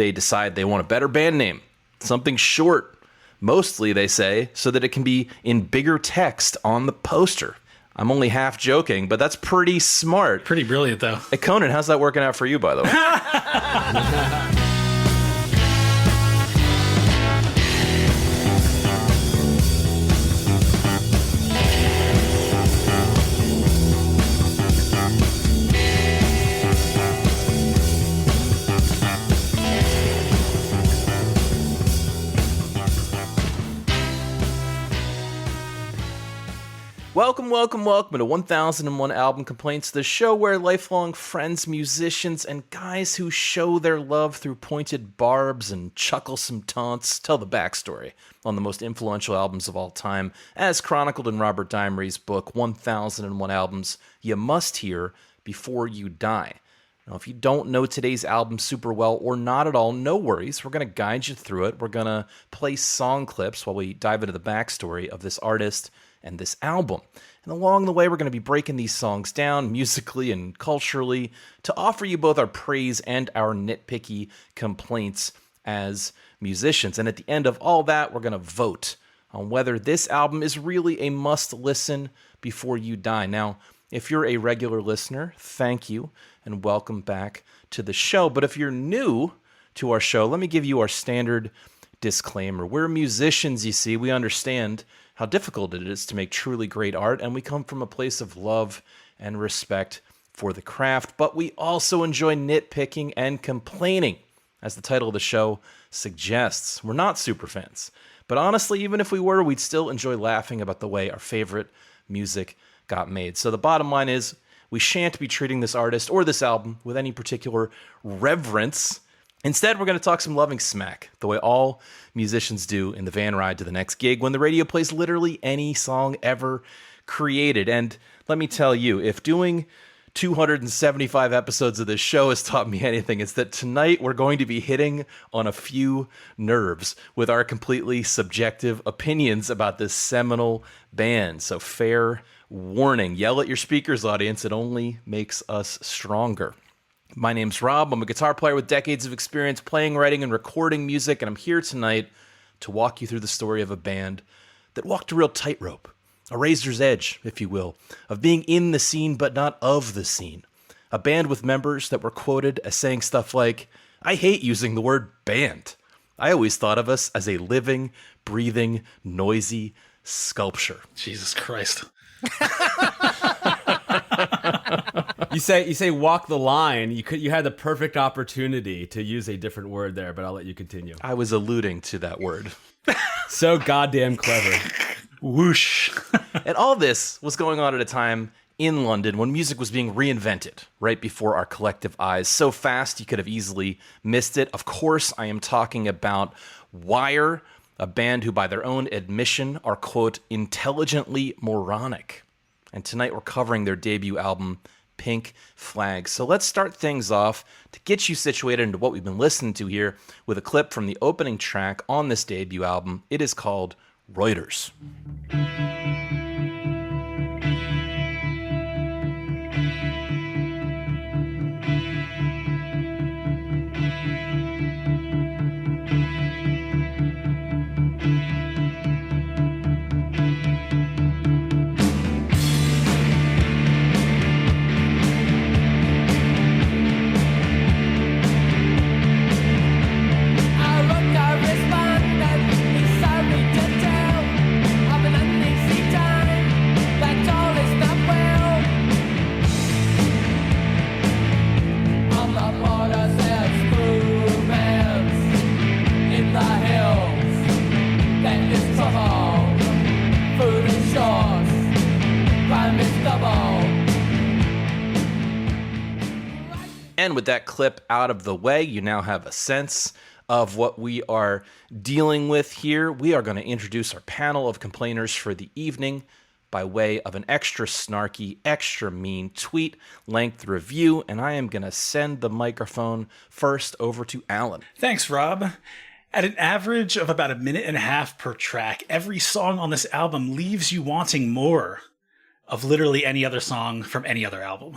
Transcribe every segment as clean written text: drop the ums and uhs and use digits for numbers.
They decide they want a better band name, something short, mostly, they say, so that it can be in bigger text on the poster. I'm only half joking, but that's pretty smart. Pretty brilliant, though. Hey, Conan, how's that working out for you, by the way? Welcome to 1001 Album Complaints, the show where lifelong friends, musicians, and guys who show their love through pointed barbs and chucklesome taunts tell the backstory on the most influential albums of all time, as chronicled in Robert Dimery's book, 1001 Albums You Must Hear Before You Die. Now, if you don't know today's album super well or not at all, no worries. We're going to guide you through it. We're going to play song clips while we dive into the backstory of this artist and this album. And along the way, we're going to be breaking these songs down musically and culturally to offer you both our praise and our nitpicky complaints as musicians. And at the end of all that, we're going to vote on whether this album is really a must-listen before you die. Now, if you're a regular listener, thank you and welcome back to the show. But if you're new to our show, let me give you our standard disclaimer. We're musicians, you see. We understand how difficult it is to make truly great art, and we come from a place of love and respect for the craft, but we also enjoy nitpicking and complaining, as the title of the show suggests. We're not super fans, but honestly, even if we were, we'd still enjoy laughing about the way our favorite music got made. So the bottom line is, we shan't be treating this artist or this album with any particular reverence. Instead, we're going to talk some loving smack, the way all musicians do in the van ride to the next gig when the radio plays literally any song ever created. And let me tell you, if doing 275 episodes of this show has taught me anything, it's that tonight we're going to be hitting on a few nerves with our completely subjective opinions about this seminal band. So fair warning, yell at your speakers, audience. It only makes us stronger. My name's Rob. I'm a guitar player with decades of experience playing, writing, and recording music, and I'm here tonight to walk you through the story of a band that walked a real tightrope, a razor's edge, if you will, of being in the scene but not of the scene. A band with members that were quoted as saying stuff like, "I hate using the word band. I always thought of us as a living, breathing, noisy sculpture." Jesus Christ. You say walk the line. You had the perfect opportunity to use a different word there, but I'll let you continue. I was alluding to that word. So goddamn clever. Whoosh. And all this was going on at a time in London when music was being reinvented right before our collective eyes. So fast you could have easily missed it. Of course, I am talking about Wire, a band who by their own admission are, quote, intelligently moronic. And tonight we're covering their debut album, Pink Flag. So let's start things off to get you situated into what we've been listening to here with a clip from the opening track on this debut album. It is called Reuters. And with that clip out of the way, you now have a sense of what we are dealing with here. We are going to introduce our panel of complainers for the evening by way of an extra snarky, extra mean tweet-length review, and I am going to send the microphone first over to Allan. Thanks, Rob. At an average of about 1.5 minutes per track, every song on this album leaves you wanting more of literally any other song from any other album.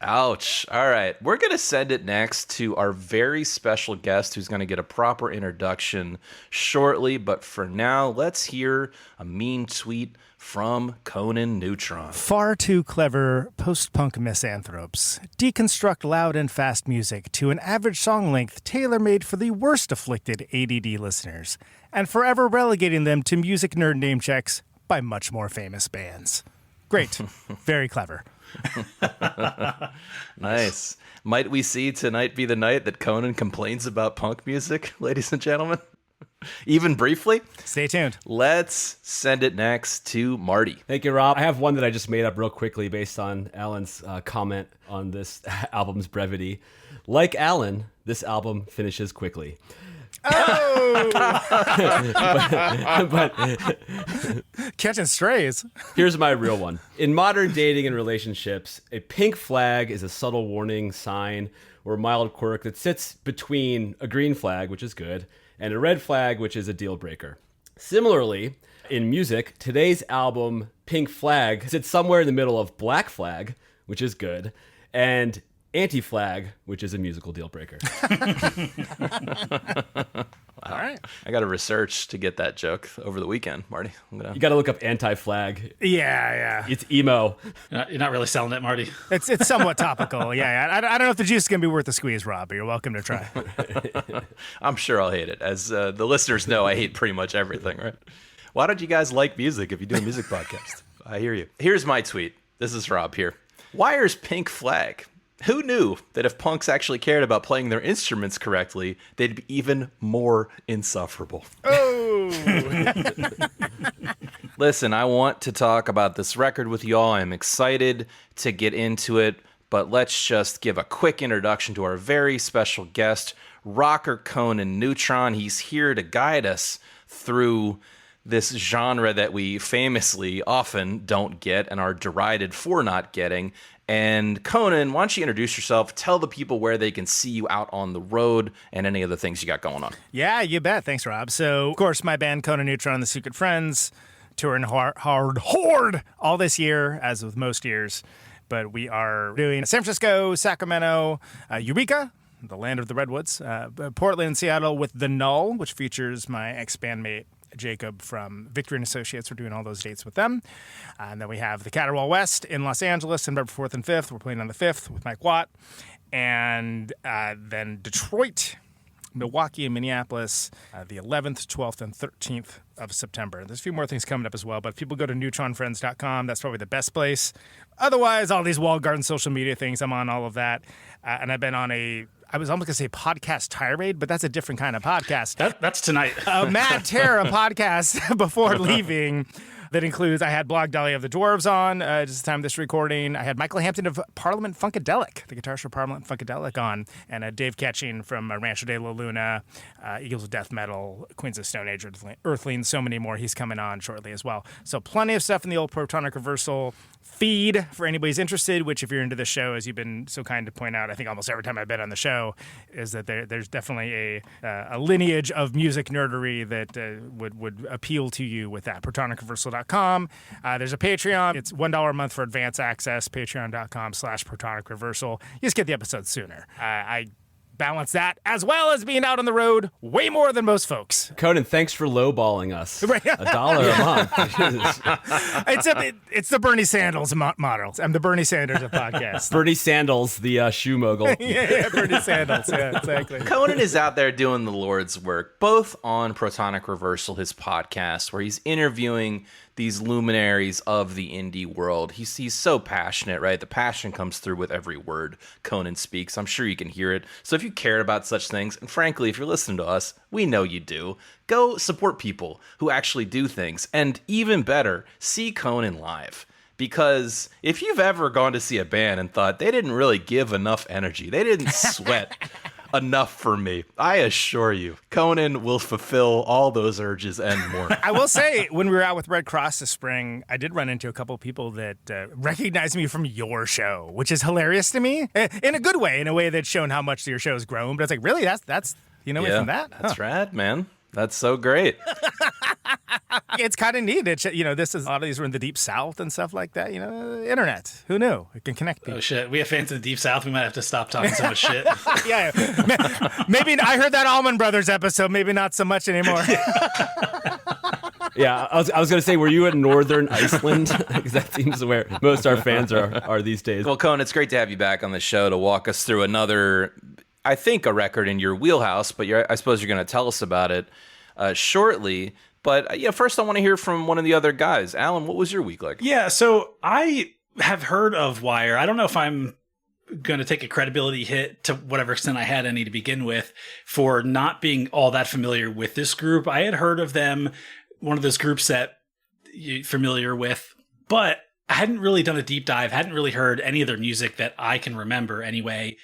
Ouch. All right. We're going to send it next to our very special guest who's going to get a proper introduction shortly. But for now, let's hear a mean tweet from Conan Neutron. Far too clever post-punk misanthropes deconstruct loud and fast music to an average song length tailor-made for the worst afflicted ADD listeners, and forever relegating them to music nerd name checks by much more famous bands. Great. Very clever. Nice. Might we see tonight be the night that Conan complains about punk music, ladies and gentlemen? Even briefly? Stay tuned. Let's send it next to Marty. Thank you, Rob. I have one that I just made up real quickly based on Allan's comment on this album's brevity. Like Allan, this album finishes quickly. Oh! but Catching strays. here's my real one. In modern dating and relationships, a pink flag is a subtle warning sign or mild quirk that sits between a green flag, which is good, and a red flag, which is a deal breaker. Similarly, in music, today's album, Pink Flag, sits somewhere in the middle of Black Flag, which is good, and Anti-Flag, which is a musical deal breaker. All right. I got to research to get that joke over the weekend, Marty. You got to look up Anti-Flag. Yeah. It's emo. You're not really selling it, Marty. It's somewhat topical. Yeah. I don't know if the juice is going to be worth the squeeze, Rob, but you're welcome to try. I'm sure I'll hate it. As the listeners know, I hate pretty much everything, right? Why don't you guys like music if you do a music podcast? I hear you. Here's my tweet. This is Rob here. Wire's Pink Flag. Who knew that if punks actually cared about playing their instruments correctly, they'd be even more insufferable? Oh! Listen, I want to talk about this record with y'all. I'm excited to get into it, but let's just give a quick introduction to our very special guest, rocker Conan Neutron. He's here to guide us through this genre that we famously often don't get and are derided for not getting. And Conan, why don't you introduce yourself, tell the people where they can see you out on the road and any of the things you got going on. Yeah, you bet. Thanks, Rob. So, of course, my band Conan Neutron and the Secret Friends touring hard all this year, as with most years. But we are doing San Francisco, Sacramento, Eureka, the land of the Redwoods, Portland, Seattle with The Null, which features my ex-bandmate Jacob from Victory and Associates. We're doing all those dates with them. And then we have the Caterwaul West in Los Angeles, November 4th and 5th. We're playing on the 5th with Mike Watt. And then Detroit, Milwaukee, and Minneapolis, the 11th, 12th, and 13th of September. There's a few more things coming up as well, but if people go to neutronfriends.com, that's probably the best place. Otherwise, all these walled garden social media things, I'm on all of that. And I've been on I was almost going to say podcast tirade, but that's a different kind of podcast. That's tonight. A Mad Terror podcast before leaving. That includes, I had Blog Dolly of the Dwarves on just the time of this recording. I had Michael Hampton of Parliament Funkadelic, the guitarist for Parliament Funkadelic on, and Dave Ketching from Rancho de la Luna, Eagles of Death Metal, Queens of Stone Age, Earthlings, so many more. He's coming on shortly as well. So plenty of stuff in the old Protonic Reversal feed for anybody who's interested, which if you're into this show, as you've been so kind to point out, I think almost every time I've been on the show, is that there's definitely a lineage of music nerdery that would appeal to you with that. ProtonicReversal.com. There's a Patreon. It's $1 a month for advance access. Patreon.com/Protonic Reversal. You just get the episodes sooner. I balance that as well as being out on the road way more than most folks. Conan, thanks for lowballing us. Right. $1 a month. It's the Bernie Sanders model. I'm the Bernie Sanders of podcasts. Bernie Sandals, the shoe mogul. yeah, Bernie Sanders. Yeah, exactly. Conan is out there doing the Lord's work, both on Protonic Reversal, his podcast, where he's interviewing these luminaries of the indie world. He's so passionate, right? The passion comes through with every word Conan speaks. I'm sure you can hear it. So if you care about such things, and frankly, if you're listening to us, we know you do, go support people who actually do things. And even better, see Conan live. Because if you've ever gone to see a band and thought they didn't really give enough energy, they didn't sweat enough for me, I assure you, Conan will fulfill all those urges and more. I will say, when we were out with Red Cross this spring, I did run into a couple of people that recognized me from your show, which is hilarious to me, in a good way, in a way that's shown how much your show's grown. But it's like, really? That's you know me from that? That's rad, man. That's so great. It's kind of neat. This is a lot of these were in the Deep South and stuff like that. Internet. Who knew? It can connect people. Oh shit, we have fans in the Deep South. We might have to stop talking so much shit. Yeah. Maybe I heard that Allman Brothers episode. Maybe not so much anymore. Yeah, I was going to say, were you in northern Iceland? Because that seems where most of our fans are these days. Well, Conan, it's great to have you back on the show to walk us through another, I think, a record in your wheelhouse, but I suppose you're going to tell us about it shortly. But first I want to hear from one of the other guys. Allan, what was your week like? Yeah, so I have heard of Wire. I don't know if I'm going to take a credibility hit to whatever extent I had any to begin with for not being all that familiar with this group. I had heard of them, one of those groups that you're familiar with, but I hadn't really done a deep dive, hadn't really heard any of their music that I can remember anyway.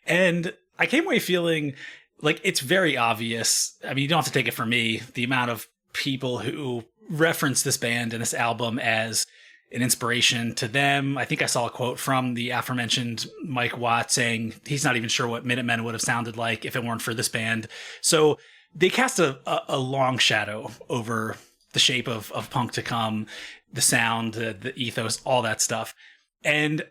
And I came away feeling like it's very obvious. I mean, you don't have to take it from me, the amount of people who reference this band and this album as an inspiration to them. I think I saw a quote from the aforementioned Mike Watt saying he's not even sure what Minutemen would have sounded like if it weren't for this band. So they cast a long shadow over the shape of punk to come, the sound, the ethos, all that stuff. And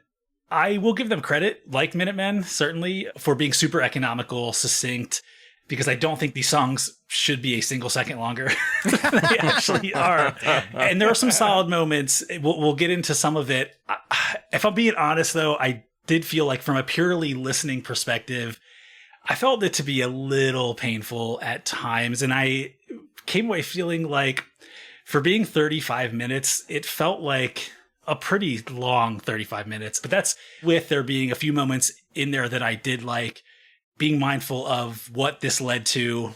I will give them credit, like Minutemen, certainly, for being super economical, succinct, because I don't think these songs should be a single second longer than they actually are. And there are some solid moments. We'll get into some of it. If I'm being honest, though, I did feel like from a purely listening perspective, I felt it to be a little painful at times. And I came away feeling like for being 35 minutes, it felt like a pretty long 35 minutes. But that's with there being a few moments in there that I did like, being mindful of what this led to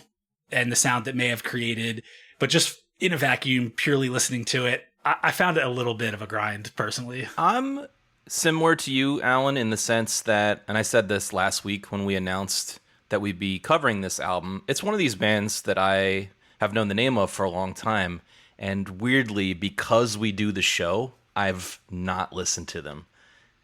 and the sound that may have created. But just in a vacuum, purely listening to it, I found it a little bit of a grind, personally. I'm similar to you, Allan, in the sense that, and I said this last week when we announced that we'd be covering this album, it's one of these bands that I have known the name of for a long time. And weirdly, because we do the show, I've not listened to them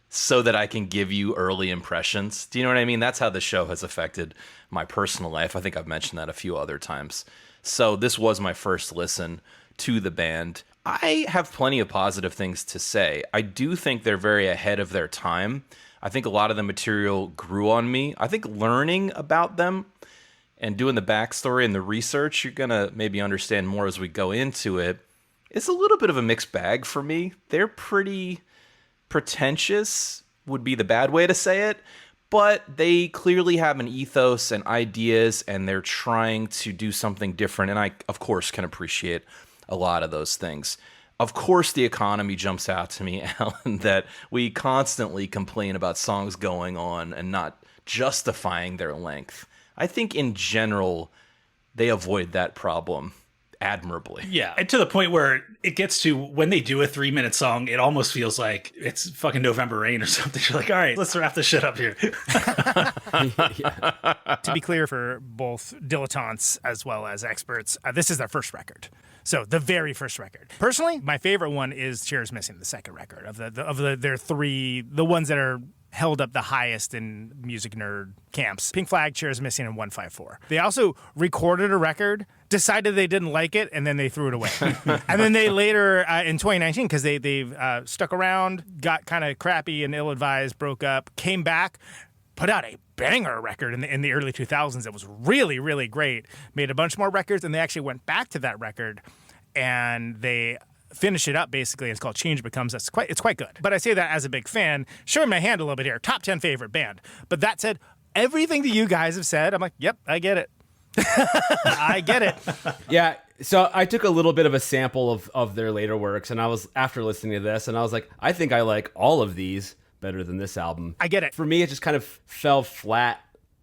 so that I can give you early impressions. Do you know what I mean? That's how the show has affected my personal life. I think I've mentioned that a few other times. So this was my first listen to the band. I have plenty of positive things to say. I do think they're very ahead of their time. I think a lot of the material grew on me. I think learning about them and doing the backstory and the research, you're going to maybe understand more as we go into it. It's a little bit of a mixed bag for me. They're pretty pretentious, would be the bad way to say it, but they clearly have an ethos and ideas, and they're trying to do something different. And I, of course, can appreciate a lot of those things. Of course, the economy jumps out to me, Allan, that we constantly complain about songs going on and not justifying their length. I think in general, they avoid that problem admirably. Yeah, and to the point where it gets to when they do a 3-minute song, it almost feels like it's fucking November Rain or something. You're like, all right, let's wrap this shit up here. To be clear for both dilettantes as well as experts, this is their first record. So the very first record. Personally, my favorite one is Chairs Missing, the second record of their three, the ones that are held up the highest in music nerd camps. Pink Flag, Chairs Missing, and 154. They also recorded a record, decided they didn't like it, and then they threw it away. And then they later, in 2019, because they've stuck around, got kind of crappy and ill-advised, broke up, came back, put out a banger record in the early 2000s that was really, really great, made a bunch more records, and they actually went back to that record, and they finish it up, basically. It's called Change Becomes Us. It's quite good. But I say that as a big fan, showing my hand a little bit here. Top 10 favorite band. But that said, everything that you guys have said, I'm like, yep, I get it. I get it. Yeah, so I took a little bit of a sample of their later works, and I was, after listening to this, and I was like, I think I like all of these better than this album. I get it. For me, it just kind of fell flat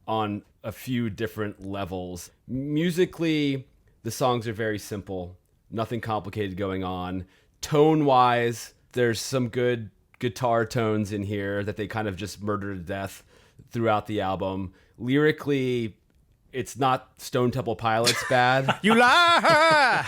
on a few different levels. Musically, the songs are very simple. Nothing complicated going on. Tone-wise, there's some good guitar tones in here that they kind of just murder to death throughout the album. Lyrically, it's not Stone Temple Pilots bad. You lie!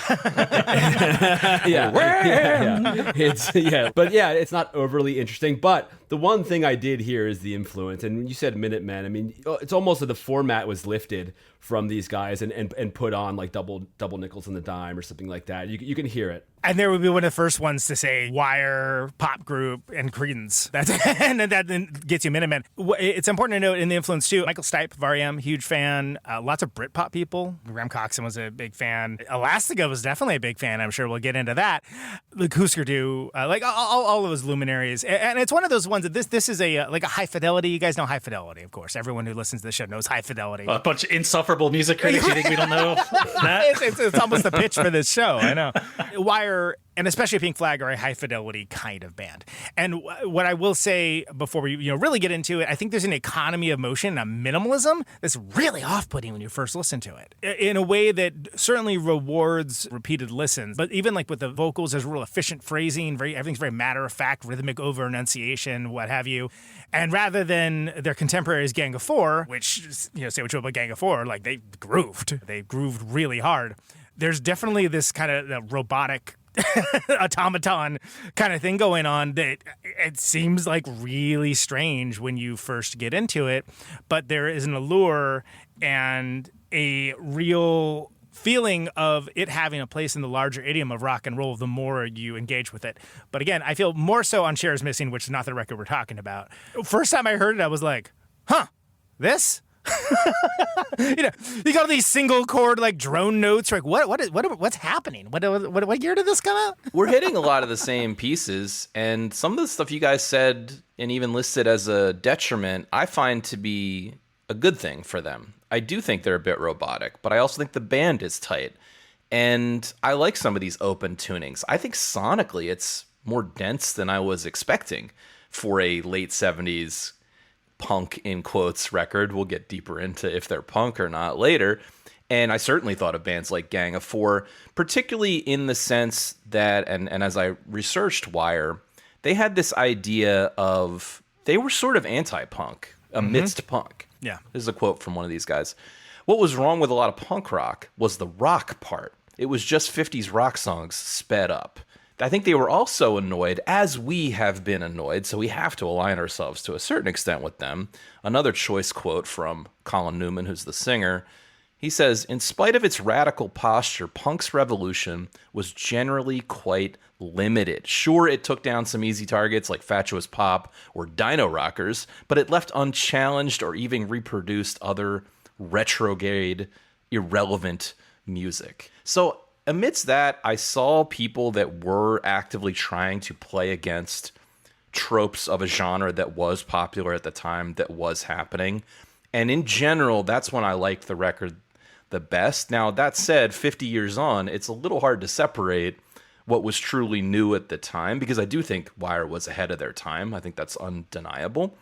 It's not overly interesting. But the one thing I did hear is the influence. And when you said Minutemen, I mean, it's almost like the format was lifted from these guys and put on like double nickels on the dime or something like that. You can hear it. And there would be one of the first ones to say Wire, pop group, and Creedence. And that gets you Minutemen. It's important to note in the influence, too, Michael Stipe of R.E.M., huge fan. Lots of Britpop people. Graham Coxon was a big fan. Elastica was definitely a big fan. I'm sure we'll get into that. Like Husker Du, like all of those luminaries. And it's one of those ones that this is a High Fidelity. You guys know High Fidelity, of course. Everyone who listens to the show knows High Fidelity. A bunch of insufferable music critics. You think we don't know that? It's almost the pitch for this show. I know. Wire, and especially Pink Flag, are a high fidelity kind of band. And what I will say before we really get into it, I think there's an economy of motion, a minimalism that's really off-putting when you first listen to it, in a way that certainly rewards repeated listens. But even like with the vocals, there's real efficient phrasing, everything's very matter-of-fact, rhythmic over-enunciation, what have you. And rather than their contemporaries Gang of Four, which, say what you will about Gang of Four, like they grooved really hard. There's definitely this kind of robotic automaton kind of thing going on that it seems like really strange when you first get into it, but there is an allure and a real feeling of it having a place in the larger idiom of rock and roll the more you engage with it. But again, I feel more so on Shares Missing, which is not the record we're talking about. First time I heard it, I was like, this? You got all these single chord like drone notes. Like what's happening? What year did this come out? We're hitting a lot of the same pieces, and some of the stuff you guys said and even listed as a detriment, I find to be a good thing for them. I do think they're a bit robotic, but I also think the band is tight, and I like some of these open tunings. I think sonically it's more dense than I was expecting for a late 70s punk in quotes record. We'll get deeper into if they're punk or not later. And I certainly thought of bands like Gang of Four, particularly in the sense that, and as I researched Wire, they had this idea of, they were sort of anti-punk amidst punk. Yeah. This is a quote from one of these guys. What was wrong with a lot of punk rock was the rock part. It was just 50s rock songs sped up. I think they were also annoyed, as we have been annoyed, so we have to align ourselves to a certain extent with them. Another choice quote from Colin Newman, who's the singer. He says, "In spite of its radical posture, punk's revolution was generally quite limited. Sure, it took down some easy targets like Fatuous Pop or Dino Rockers, but it left unchallenged or even reproduced other retrograde, irrelevant music." So amidst that, I saw people that were actively trying to play against tropes of a genre that was popular at the time, that was happening. And in general, that's when I liked the record the best. Now, that said, 50 years on, it's a little hard to separate what was truly new at the time, because I do think Wire was ahead of their time. I think that's undeniable,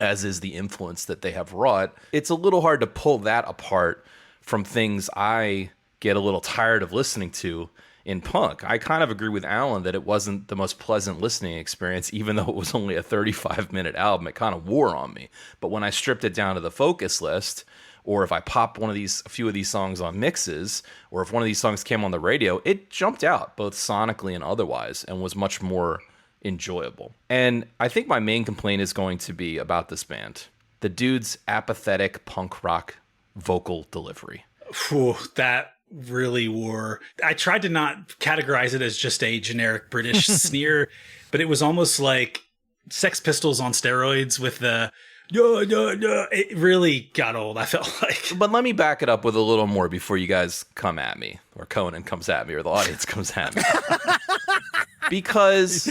as is the influence that they have wrought. It's a little hard to pull that apart from things I get a little tired of listening to in punk. I kind of agree with Allan that it wasn't the most pleasant listening experience, even though it was only a 35-minute album. It kind of wore on me. But when I stripped it down to the focus list, or if I popped a few of these songs on mixes, or if one of these songs came on the radio, it jumped out both sonically and otherwise and was much more enjoyable. And I think my main complaint is going to be about this band. The dude's apathetic punk rock vocal delivery. Whew, that really wore. I tried to not categorize it as just a generic British sneer, but it was almost like Sex Pistols on steroids with the it really got old, I felt like. But let me back it up with a little more before you guys come at me, or Conan comes at me, or the audience comes at me. Because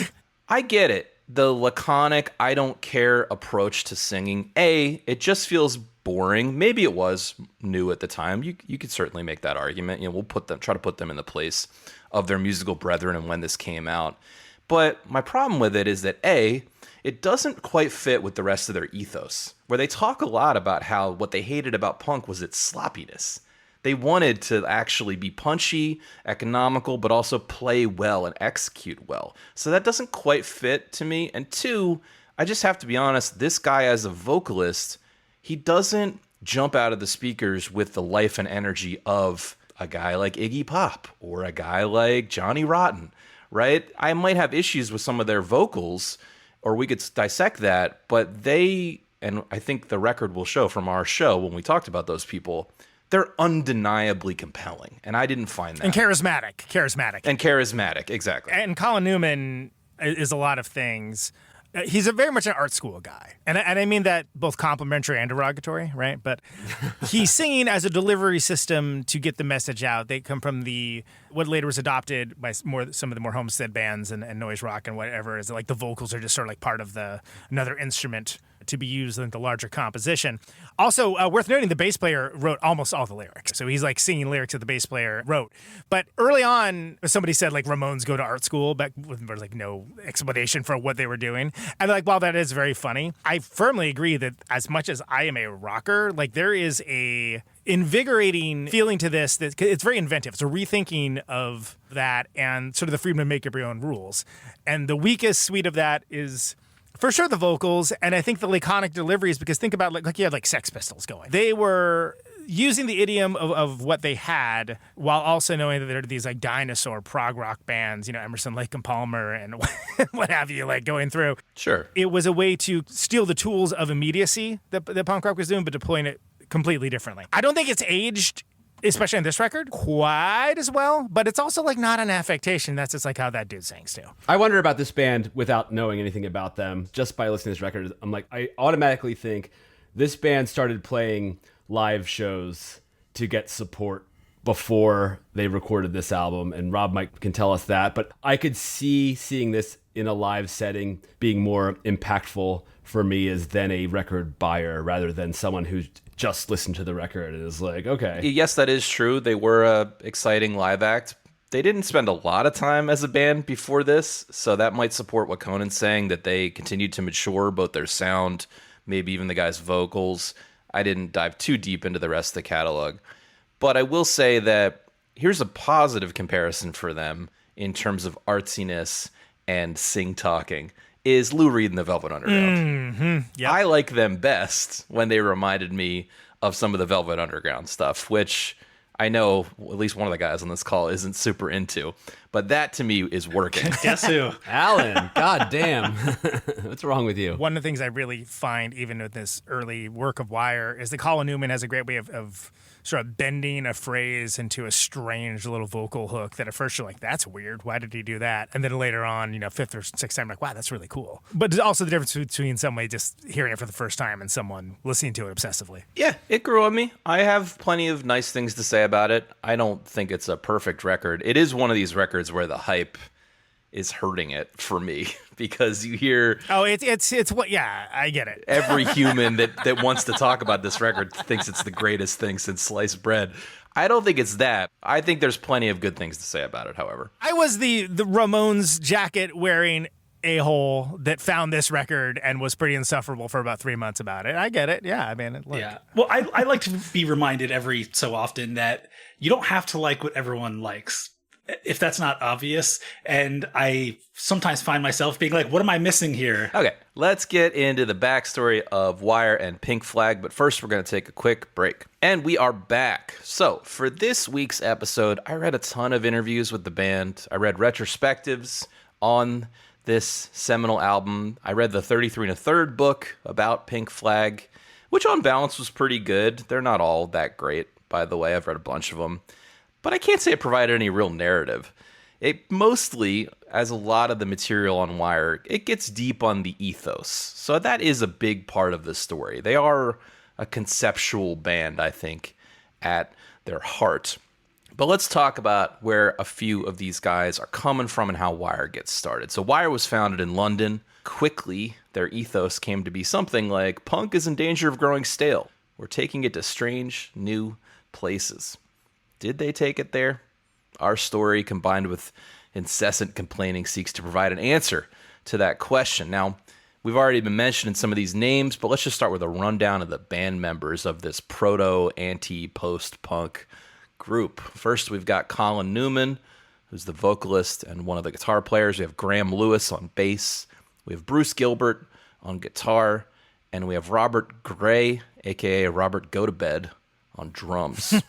I get it. The laconic, I don't care approach to singing. It just feels boring. Maybe it was new at the time. You could certainly make that argument. We'll try to put them in the place of their musical brethren and when this came out. But my problem with it is that it doesn't quite fit with the rest of their ethos, where they talk a lot about how what they hated about punk was its sloppiness. They wanted to actually be punchy, economical, but also play well and execute well. So that doesn't quite fit to me. And two, I just have to be honest, this guy as a vocalist, he doesn't jump out of the speakers with the life and energy of a guy like Iggy Pop or a guy like Johnny Rotten, right? I might have issues with some of their vocals, or we could dissect that, but they, and I think the record will show from our show when we talked about those people, they're undeniably compelling, and I didn't find that. And charismatic. And charismatic, exactly. And Colin Newman is a lot of things. He's very much an art school guy. And I mean that both complimentary and derogatory, right? But he's singing as a delivery system to get the message out. They come from what later was adopted by some of the more Homestead bands and noise rock and whatever, is like the vocals are just sort of like part of another instrument to be used in the larger composition. Also, worth noting, the bass player wrote almost all the lyrics. So he's like singing lyrics that the bass player wrote. But early on, somebody said like Ramones go to art school, back with like no explanation for what they were doing. And like, while that is very funny, I firmly agree that as much as I am a rocker, like there is a invigorating feeling to this that it's very inventive. It's a rethinking of that and sort of the freedom to make up your own rules. And the weakest suite of that is for sure the vocals, and I think the laconic deliveries, because think about like you had like Sex Pistols going. They were using the idiom of what they had while also knowing that there are these like dinosaur prog rock bands, Emerson, Lake and Palmer and what have you, like going through. Sure. It was a way to steal the tools of immediacy that punk rock was doing, but deploying it completely differently. I don't think it's aged, especially on this record, quite as well, but it's also like not an affectation. That's just like how that dude sings too. I wonder about this band without knowing anything about them. Just by listening to this record, I'm like, I automatically think this band started playing live shows to get support before they recorded this album, and Rob can tell us that, but I could seeing this in a live setting being more impactful for me as then a record buyer rather than someone who just listened to the record and is like, okay. Yes, that is true. They were a exciting live act. They didn't spend a lot of time as a band before this, so that might support what Conan's saying, that they continued to mature both their sound, maybe even the guys' vocals. I didn't dive too deep into the rest of the catalog. But I will say that here's a positive comparison for them in terms of artsiness and sing-talking, is Lou Reed and the Velvet Underground. Mm-hmm. Yep. I like them best when they reminded me of some of the Velvet Underground stuff, which I know at least one of the guys on this call isn't super into. But that, to me, is working. Guess who? Allan, god damn. What's wrong with you? One of the things I really find, even with this early work of Wire, is that Colin Newman has a great way of sort of bending a phrase into a strange little vocal hook that at first you're like, that's weird. Why did he do that? And then later on, fifth or sixth time, like, wow, that's really cool. But also the difference between somebody just hearing it for the first time and someone listening to it obsessively. Yeah, it grew on me. I have plenty of nice things to say about it. I don't think it's a perfect record. It is one of these records where the hype is hurting it for me, because you hear it's what I get it. Every human that wants to talk about this record thinks it's the greatest thing since sliced bread. I don't think it's that. I think there's plenty of good things to say about it, however. I was the Ramones jacket wearing a-hole that found this record and was pretty insufferable for about 3 months about it. I get it. Yeah, I mean, look. Yeah. Well, I like to be reminded every so often that you don't have to like what everyone likes, if that's not obvious. And I sometimes find myself being like, what am I missing here? Okay, let's get into the backstory of Wire and Pink Flag, but first we're going to take a quick break. And we are back. So, for this week's episode, I read a ton of interviews with the band. I read retrospectives on this seminal album. I read the 33 1/3 book about Pink Flag, which on balance was pretty good. They're not all that great, by the way. I've read a bunch of them. But I can't say it provided any real narrative. It mostly, as a lot of the material on Wire, it gets deep on the ethos. So that is a big part of the story. They are a conceptual band, I think, at their heart. But let's talk about where a few of these guys are coming from and how Wire gets started. So Wire was founded in London. Quickly, their ethos came to be something like, punk is in danger of growing stale. We're taking it to strange, new places. Did they take it there? Our story, combined with incessant complaining, seeks to provide an answer to that question. Now, we've already been mentioning some of these names, but let's just start with a rundown of the band members of this proto-anti-post-punk group. First, we've got Colin Newman, who's the vocalist and one of the guitar players. We have Graham Lewis on bass. We have Bruce Gilbert on guitar. And we have Robert Gray a.k.a. Robert Go-to-Bed on drums.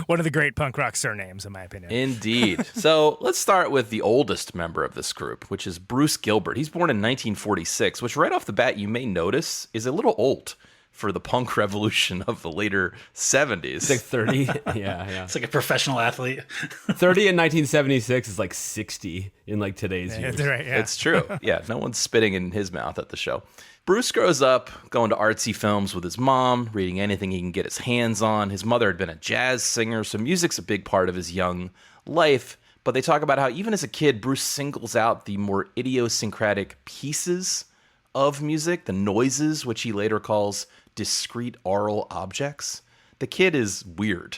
One of the great punk rock surnames, in my opinion. Indeed. So let's start with the oldest member of this group, which is Bruce Gilbert. He's born in 1946, which right off the bat you may notice is a little old for the punk revolution of the later 70s. It's like 30. Yeah. It's like a professional athlete. 30 in 1976 is like 60 in like today's years. That's right, yeah. It's true. Yeah, no one's spitting in his mouth at the show. Bruce grows up going to artsy films with his mom, reading anything he can get his hands on. His mother had been a jazz singer, so music's a big part of his young life. But they talk about how even as a kid, Bruce singles out the more idiosyncratic pieces of music, the noises, which he later calls discrete aural objects. The kid is weird.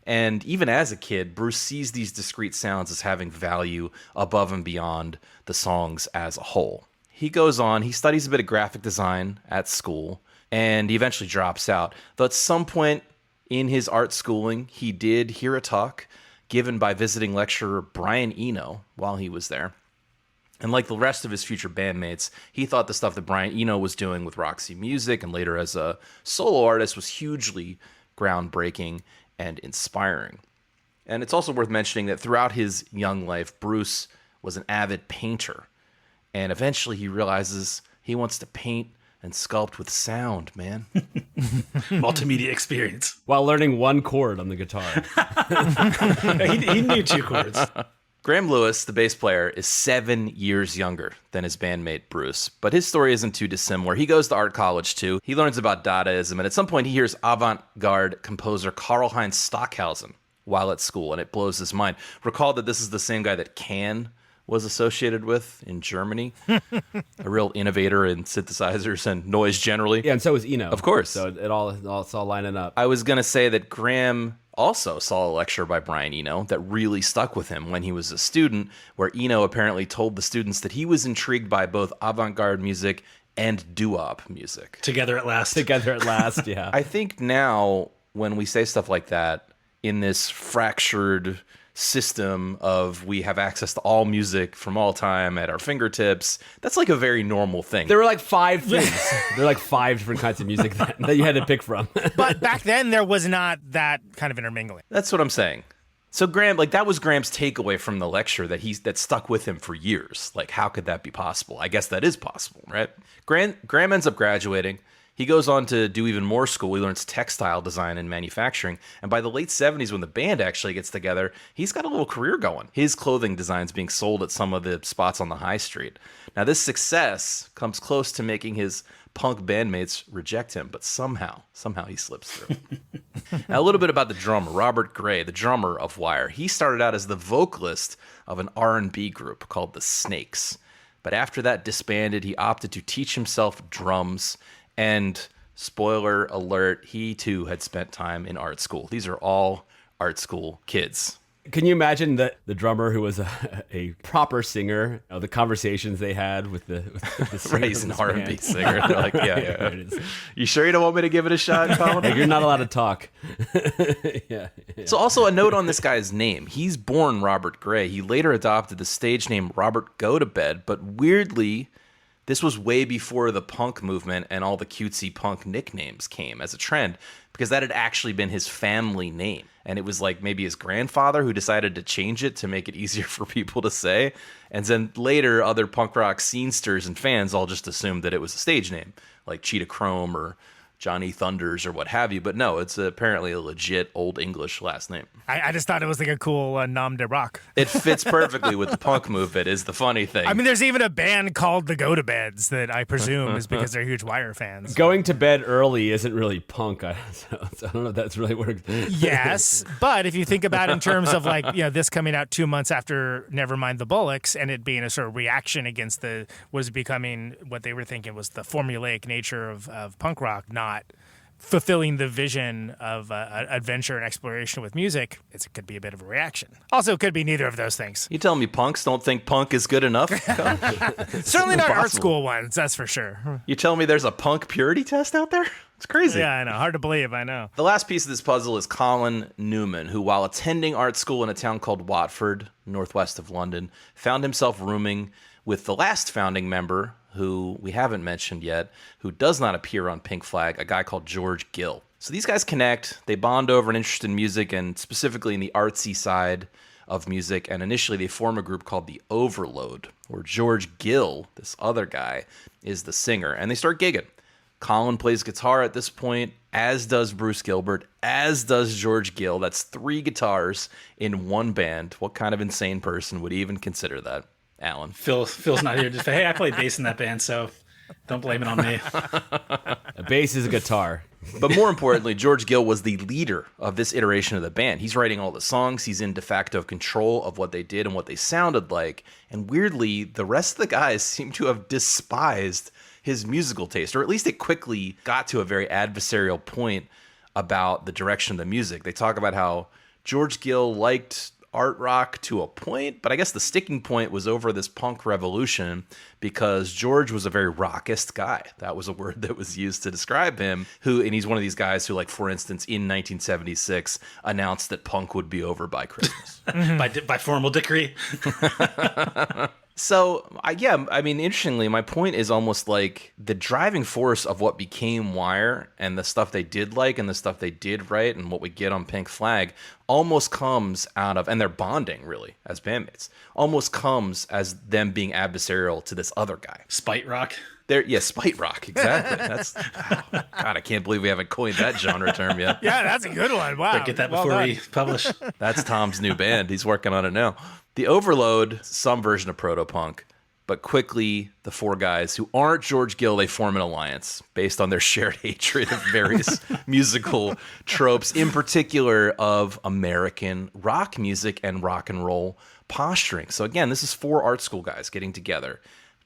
And even as a kid, Bruce sees these discrete sounds as having value above and beyond the songs as a whole. He goes on, he studies a bit of graphic design at school, and he eventually drops out. Though at some point in his art schooling, he did hear a talk given by visiting lecturer Brian Eno while he was there. And like the rest of his future bandmates, he thought the stuff that Brian Eno was doing with Roxy Music and later as a solo artist was hugely groundbreaking and inspiring. And it's also worth mentioning that throughout his young life, Bruce was an avid painter. And eventually he realizes he wants to paint and sculpt with sound, man. Multimedia experience. While learning one chord on the guitar. He knew 2 chords. Graham Lewis, the bass player, is 7 years younger than his bandmate Bruce, but his story isn't too dissimilar. He goes to art college too. He learns about Dadaism, and at some point he hears avant-garde composer Karl-Heinz Stockhausen while at school, and it blows his mind. Recall that this is the same guy that Can was associated with in Germany, a real innovator in synthesizers and noise generally. Yeah, and so is Eno. Of course. So it's all lining up. I was going to say that Graham also saw a lecture by Brian Eno that really stuck with him when he was a student, where Eno apparently told the students that he was intrigued by both avant-garde music and doo-wop music. Together at last. Together at last, yeah. I think now when we say stuff like that in this fractured system of we have access to all music from all time at our fingertips, that's like a very normal thing. There were like 5 things. There were like 5 different kinds of music that you had to pick from. But back then, there was not that kind of intermingling. That's what I'm saying. So Graham, like that was Graham's takeaway from the lecture that stuck with him for years. Like, how could that be possible? I guess that is possible, right? Graham ends up graduating. He goes on to do even more school. He learns textile design and manufacturing. And by the late 70s, when the band actually gets together, he's got a little career going. His clothing design's being sold at some of the spots on the high street. Now, this success comes close to making his punk bandmates reject him, but somehow he slips through. Now, a little bit about the drummer, Robert Gray, the drummer of Wire. He started out as the vocalist of an R&B group called the Snakes. But after that disbanded, he opted to teach himself drums. And spoiler alert, he too had spent time in art school. These are all art school kids. Can you imagine the drummer who was a proper singer, the conversations they had with the right, he's an R&B singer. They're like, yeah. You sure you don't want me to give it a shot, Colin? Like, you're not allowed to talk. yeah. So also a note on this guy's name. He's born Robert Gray. He later adopted the stage name Robert Go-to-Bed, but weirdly, this was way before the punk movement and all the cutesy punk nicknames came as a trend, because that had actually been his family name. And it was like maybe his grandfather who decided to change it to make it easier for people to say. And then later, other punk rock scenesters and fans all just assumed that it was a stage name, like Cheetah Chrome or Johnny Thunders or what have you. But no, it's apparently a legit Old English last name. I just thought it was like a cool nom de rock. It fits perfectly with the punk movement is the funny thing. I mean, there's even a band called the Go-to-Beds that I presume is because they're huge Wire fans. Going to bed early isn't really punk. So I don't know if that's really worked. Yes, but if you think about it in terms of like, you know, this coming out 2 months after Nevermind the Bollocks and it being a sort of reaction against was becoming what they were thinking was the formulaic nature of punk rock, not fulfilling the vision of adventure and exploration with music, it could be a bit of a reaction. Also, it could be neither of those things. You telling me punks don't think punk is good enough? Certainly not art school ones, that's for sure. You telling me there's a punk purity test out there? It's crazy. Yeah, I know. Hard to believe, I know. The last piece of this puzzle is Colin Newman, who, while attending art school in a town called Watford, northwest of London, found himself rooming with the last founding member, who we haven't mentioned yet, who does not appear on Pink Flag, a guy called George Gill. So these guys connect, they bond over an interest in music and specifically in the artsy side of music, and initially they form a group called the Overload, where George Gill, this other guy, is the singer, and they start gigging. Colin plays guitar at this point, as does Bruce Gilbert, as does George Gill. That's 3 guitars in one band. What kind of insane person would even consider that, Allan? Phil's not here to say, hey, I played bass in that band, so don't blame it on me. A bass is a guitar. But more importantly, George Gill was the leader of this iteration of the band. He's writing all the songs. He's in de facto control of what they did and what they sounded like. And weirdly, the rest of the guys seem to have despised his musical taste, or at least it quickly got to a very adversarial point about the direction of the music. They talk about how George Gill liked art rock to a point, but I guess the sticking point was over this punk revolution because George was a very rockist guy. That was a word that was used to describe him, and he's one of these guys who, like, for instance, in 1976 announced that punk would be over by Christmas. by formal decree. So, interestingly, my point is almost like the driving force of what became Wire and the stuff they did like and the stuff they did right and what we get on Pink Flag almost comes out of, and their bonding, really, as bandmates, almost comes as them being adversarial to this other guy. Spite rock. Spite rock, exactly. God, I can't believe we haven't coined that genre term yet. Yeah, that's a good one. Wow. Get that before we publish. That's Tom's new band. He's working on it now. The Overload, some version of proto-punk, but quickly the 4 guys who aren't George Gill, they form an alliance based on their shared hatred of various musical tropes, in particular of American rock music and rock and roll posturing. So again, this is 4 art school guys getting together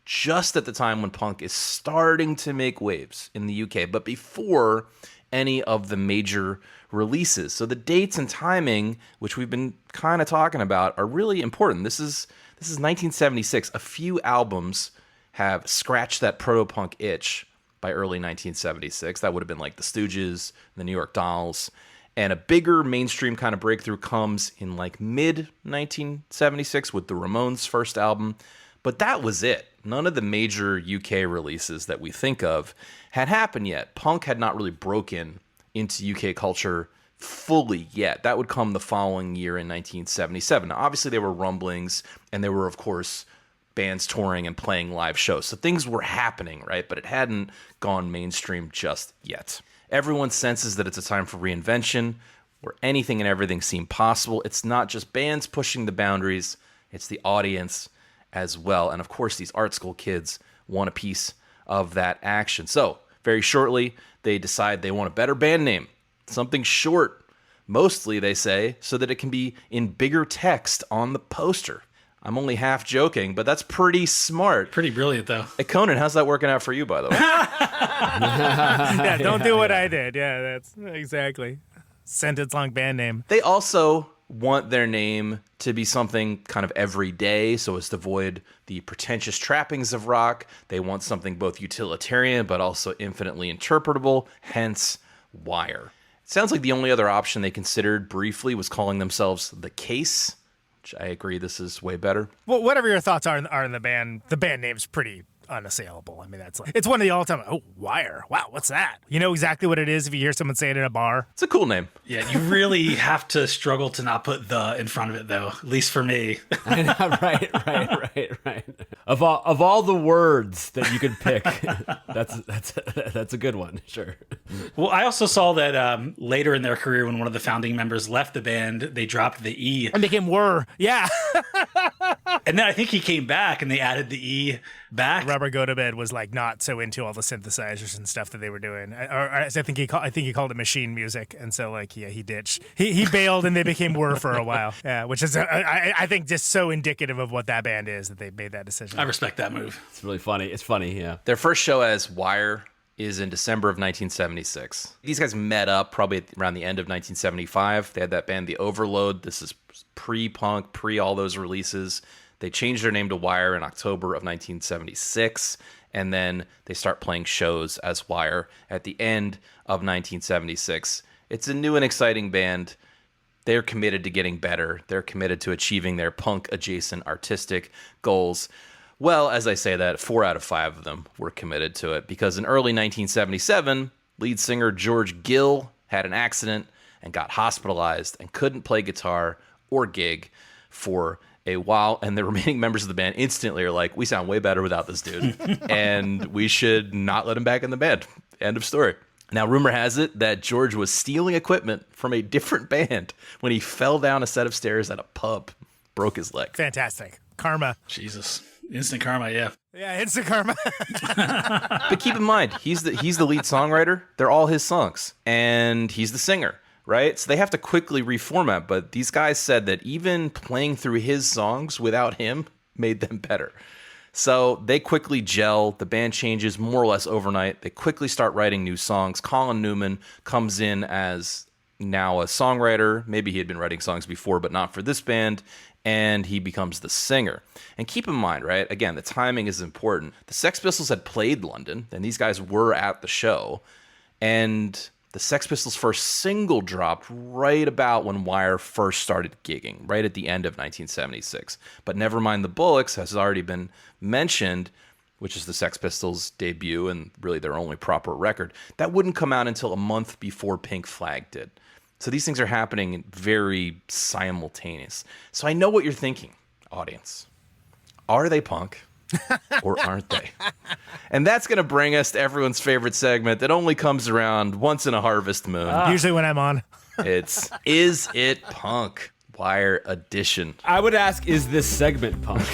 just at the time when punk is starting to make waves in the UK, but before any of the major releases. So the dates and timing, which we've been kind of talking about, are really important. This is 1976. A few albums have scratched that proto-punk itch by early 1976. That would have been like the Stooges, the New York Dolls, and a bigger mainstream kind of breakthrough comes in like mid-1976 with the Ramones' first album. But that was it. None of the major UK releases that we think of had happened yet. Punk had not really broken into UK culture fully yet. That would come the following year in 1977. Now, obviously, there were rumblings, and there were, of course, bands touring and playing live shows. So things were happening, right? But it hadn't gone mainstream just yet. Everyone senses that it's a time for reinvention, where anything and everything seem possible. It's not just bands pushing the boundaries, it's the audience as well. And of course, these art school kids want a piece of that action. So very shortly, they decide they want a better band name, something short, mostly, they say, so that it can be in bigger text on the poster. I'm only half joking, but that's pretty smart. Pretty brilliant, though. Hey, Conan, how's that working out for you, by the way? Yeah, don't do what I did. Yeah, that's exactly. Sentence-long band name. They also want their name to be something kind of everyday, so as to avoid the pretentious trappings of rock. They want something both utilitarian but also infinitely interpretable, hence Wire. It sounds like the only other option they considered briefly was calling themselves The Case, which I agree this is way better. Well, whatever your thoughts are in the band name's pretty unassailable. I mean, that's like, it's one of the all-time, oh, Wire. Wow, what's that? You know exactly what it is if you hear someone say it in a bar. It's a cool name. Yeah, you really have to struggle to not put the in front of it, though, at least for me. I know, right. Of all the words that you could pick, that's a good one, sure. Well, I also saw that later in their career, when one of the founding members left the band, they dropped the E. And became Were. Yeah. And then I think he came back and they added the E back. Robert Gotobed was like not so into all the synthesizers and stuff that they were doing. I think he called it machine music, and so like he ditched. He bailed, and they became Were for a while. Yeah, which is I think just so indicative of what that band is that they made that decision. I respect that move. It's really funny. It's funny, yeah. Their first show as Wire is in December of 1976. These guys met up probably around the end of 1975. They had that band, The Overload. This is pre-punk, pre all those releases. They changed their name to Wire in October of 1976, and then they start playing shows as Wire at the end of 1976. It's a new and exciting band. They're committed to getting better. They're committed to achieving their punk-adjacent artistic goals. Well, as I say that, 4 out of 5 of them were committed to it because in early 1977, lead singer George Gill had an accident and got hospitalized and couldn't play guitar or gig for a while, and the remaining members of the band instantly are like, we sound way better without this dude, and we should not let him back in the band. End of story. Now, rumor has it that George was stealing equipment from a different band when he fell down a set of stairs at a pub, broke his leg. Fantastic. Karma. Jesus. Instant karma, yeah. Yeah, instant karma. But keep in mind, he's the lead songwriter. They're all his songs, and he's the singer. Right? So they have to quickly reformat, but these guys said that even playing through his songs without him made them better. So they quickly gel. The band changes more or less overnight. They quickly start writing new songs. Colin Newman comes in as now a songwriter. Maybe he had been writing songs before, but not for this band. And he becomes the singer. And keep in mind, right? Again, the timing is important. The Sex Pistols had played London, and these guys were at the show. And the Sex Pistols' first single dropped right about when Wire first started gigging, right at the end of 1976. But Nevermind the Bollocks has already been mentioned, which is the Sex Pistols' debut and really their only proper record. That wouldn't come out until a month before Pink Flag did. So these things are happening very simultaneous. So I know what you're thinking, audience. Are they punk? Or aren't they? And that's going to bring us to everyone's favorite segment that only comes around once in a harvest moon. Usually when I'm on. It's Is It Punk? Wire edition. I would ask, is this segment punk?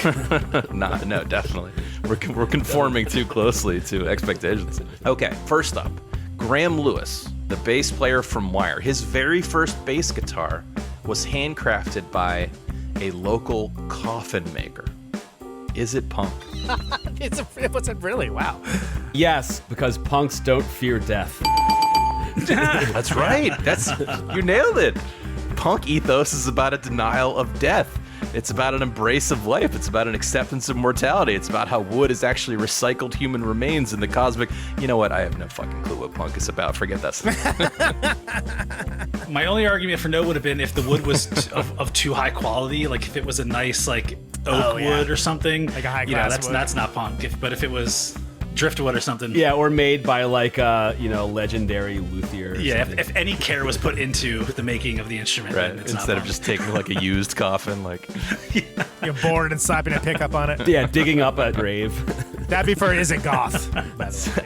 No, definitely. We're conforming too closely to expectations. Okay, first up, Graham Lewis, the bass player from Wire. His very first bass guitar was handcrafted by a local coffin maker. Is it punk? Was it really? Wow. Yes, because punks don't fear death. That's right. You nailed it. Punk ethos is about a denial of death. It's about an embrace of life. It's about an acceptance of mortality. It's about how wood is actually recycled human remains in the cosmic. You know what? I have no fucking clue what punk is about. Forget that. My only argument for no would have been if the wood was of too high quality, like if it was a nice like oak wood or something. Like a high class wood. That's not punk. But if it was driftwood or something. Yeah, or made by like legendary luthier. If any care was put into the making of the instrument, right? It's Instead of just taking like a used coffin, like you're bored and slapping a pickup on it. Yeah, digging up a grave. That'd be for Is It Goth.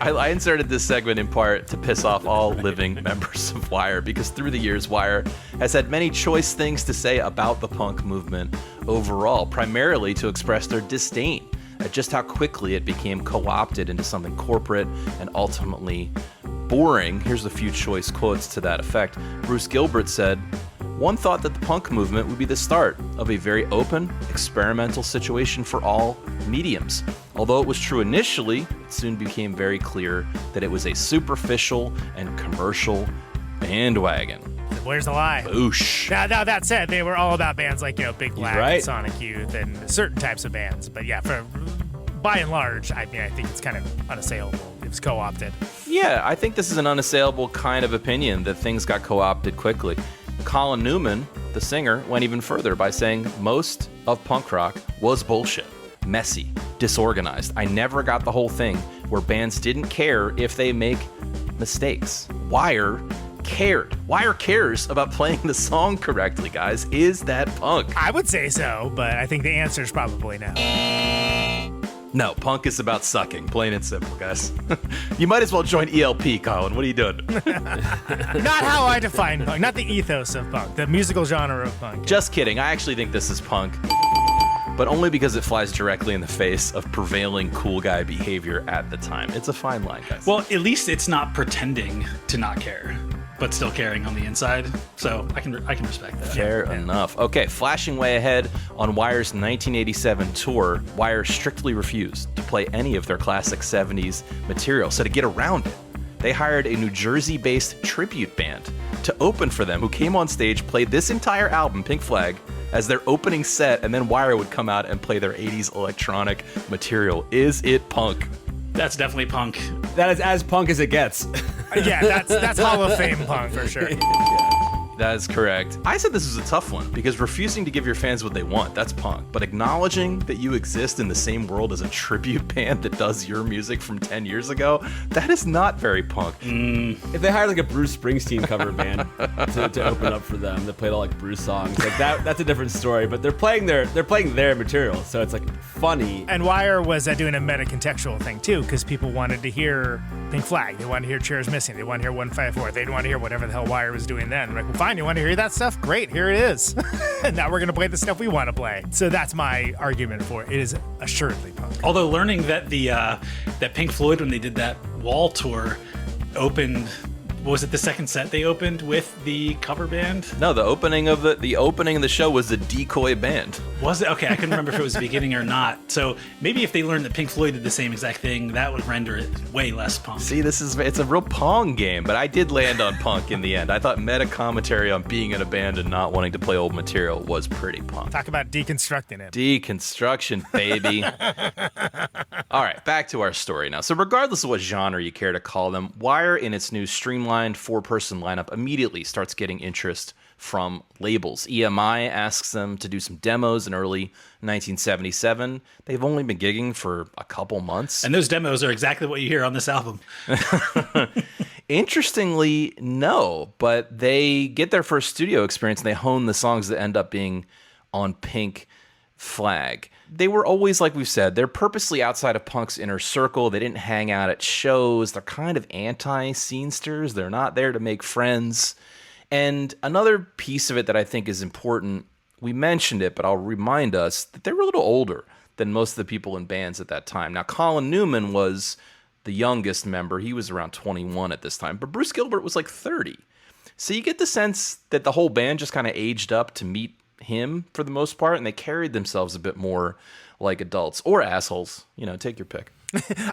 I inserted this segment in part to piss off all living members of Wire because through the years, Wire has had many choice things to say about the punk movement overall, primarily to express their disdain at just how quickly it became co-opted into something corporate and ultimately boring. Here's a few choice quotes to that effect. Bruce Gilbert said, "One thought that the punk movement would be the start of a very open, experimental situation for all mediums. Although it was true initially, it soon became very clear that it was a superficial and commercial bandwagon." Where's the lie? Boosh. Now that said, they were all about bands like, Big Black right. and Sonic Youth and certain types of bands. But yeah, by and large, I think it's kind of unassailable. It was co-opted. Yeah, I think this is an unassailable kind of opinion that things got co-opted quickly. Colin Newman, the singer, went even further by saying most of punk rock was bullshit, messy, disorganized. I never got the whole thing where bands didn't care if they make mistakes. Wire cared. Wire cares about playing the song correctly, guys. Is that punk? I would say so, but I think the answer is probably no. No, punk is about sucking, plain and simple, guys. You might as well join ELP, Colin. What are you doing? Not how I define punk, not the ethos of punk, the musical genre of punk. Just kidding. I actually think this is punk, but only because it flies directly in the face of prevailing cool guy behavior at the time. It's a fine line, guys. Well, at least it's not pretending to not care, but still caring on the inside. So I can respect that. Fair enough. Okay, flashing way ahead on Wire's 1987 tour, Wire strictly refused to play any of their classic 70s material. So to get around it, they hired a New Jersey-based tribute band to open for them, who came on stage, played this entire album, Pink Flag, as their opening set, and then Wire would come out and play their 80s electronic material. Is it punk? That's definitely punk. That is as punk as it gets. Yeah, that's Hall of Fame punk for sure. That is correct. I said this was a tough one because refusing to give your fans what they want, that's punk. But acknowledging that you exist in the same world as a tribute band that does your music from 10 years ago, that is not very punk. If they hired like a Bruce Springsteen cover band to open up for them that played all like Bruce songs, like that's a different story. But they're playing their material, so it's like funny. And Wire was doing a meta-contextual thing too, because people wanted to hear Pink Flag, they wanted to hear Chairs Missing, they wanted to hear 154, they didn't want to hear whatever the hell Wire was doing then. Like, well, fine, you want to hear that stuff? Great, here it is. And now we're going to play the stuff we want to play. So that's my argument for it. It is assuredly punk. Although learning that that Pink Floyd, when they did that Wall tour, opened, was it the second set they opened with the cover band? No, the opening of the show was the Decoy band. Was it? Okay, I couldn't remember if it was the beginning or not. So maybe if they learned that Pink Floyd did the same exact thing, that would render it way less punk. See, it's a real Pong game, but I did land on punk in the end. I thought meta commentary on being in a band and not wanting to play old material was pretty punk. Talk about deconstructing it. Deconstruction, baby. All right, back to our story now. So regardless of what genre you care to call them, Wire in its new streamlined 4-person lineup immediately starts getting interest from labels. EMI asks them to do some demos in early 1977. They've only been gigging for a couple months. And those demos are exactly what you hear on this album. Interestingly, no, but they get their first studio experience and they hone the songs that end up being on Pink Flag. They were always, like we've said, they're purposely outside of punk's inner circle. They didn't hang out at shows. They're kind of anti-scenesters. They're not there to make friends. And another piece of it that I think is important, we mentioned it, but I'll remind us that they were a little older than most of the people in bands at that time. Now, Colin Newman was the youngest member. He was around 21 at this time, but Bruce Gilbert was like 30. So you get the sense that the whole band just kind of aged up to meet him for the most part, and they carried themselves a bit more like adults or assholes. You know, take your pick.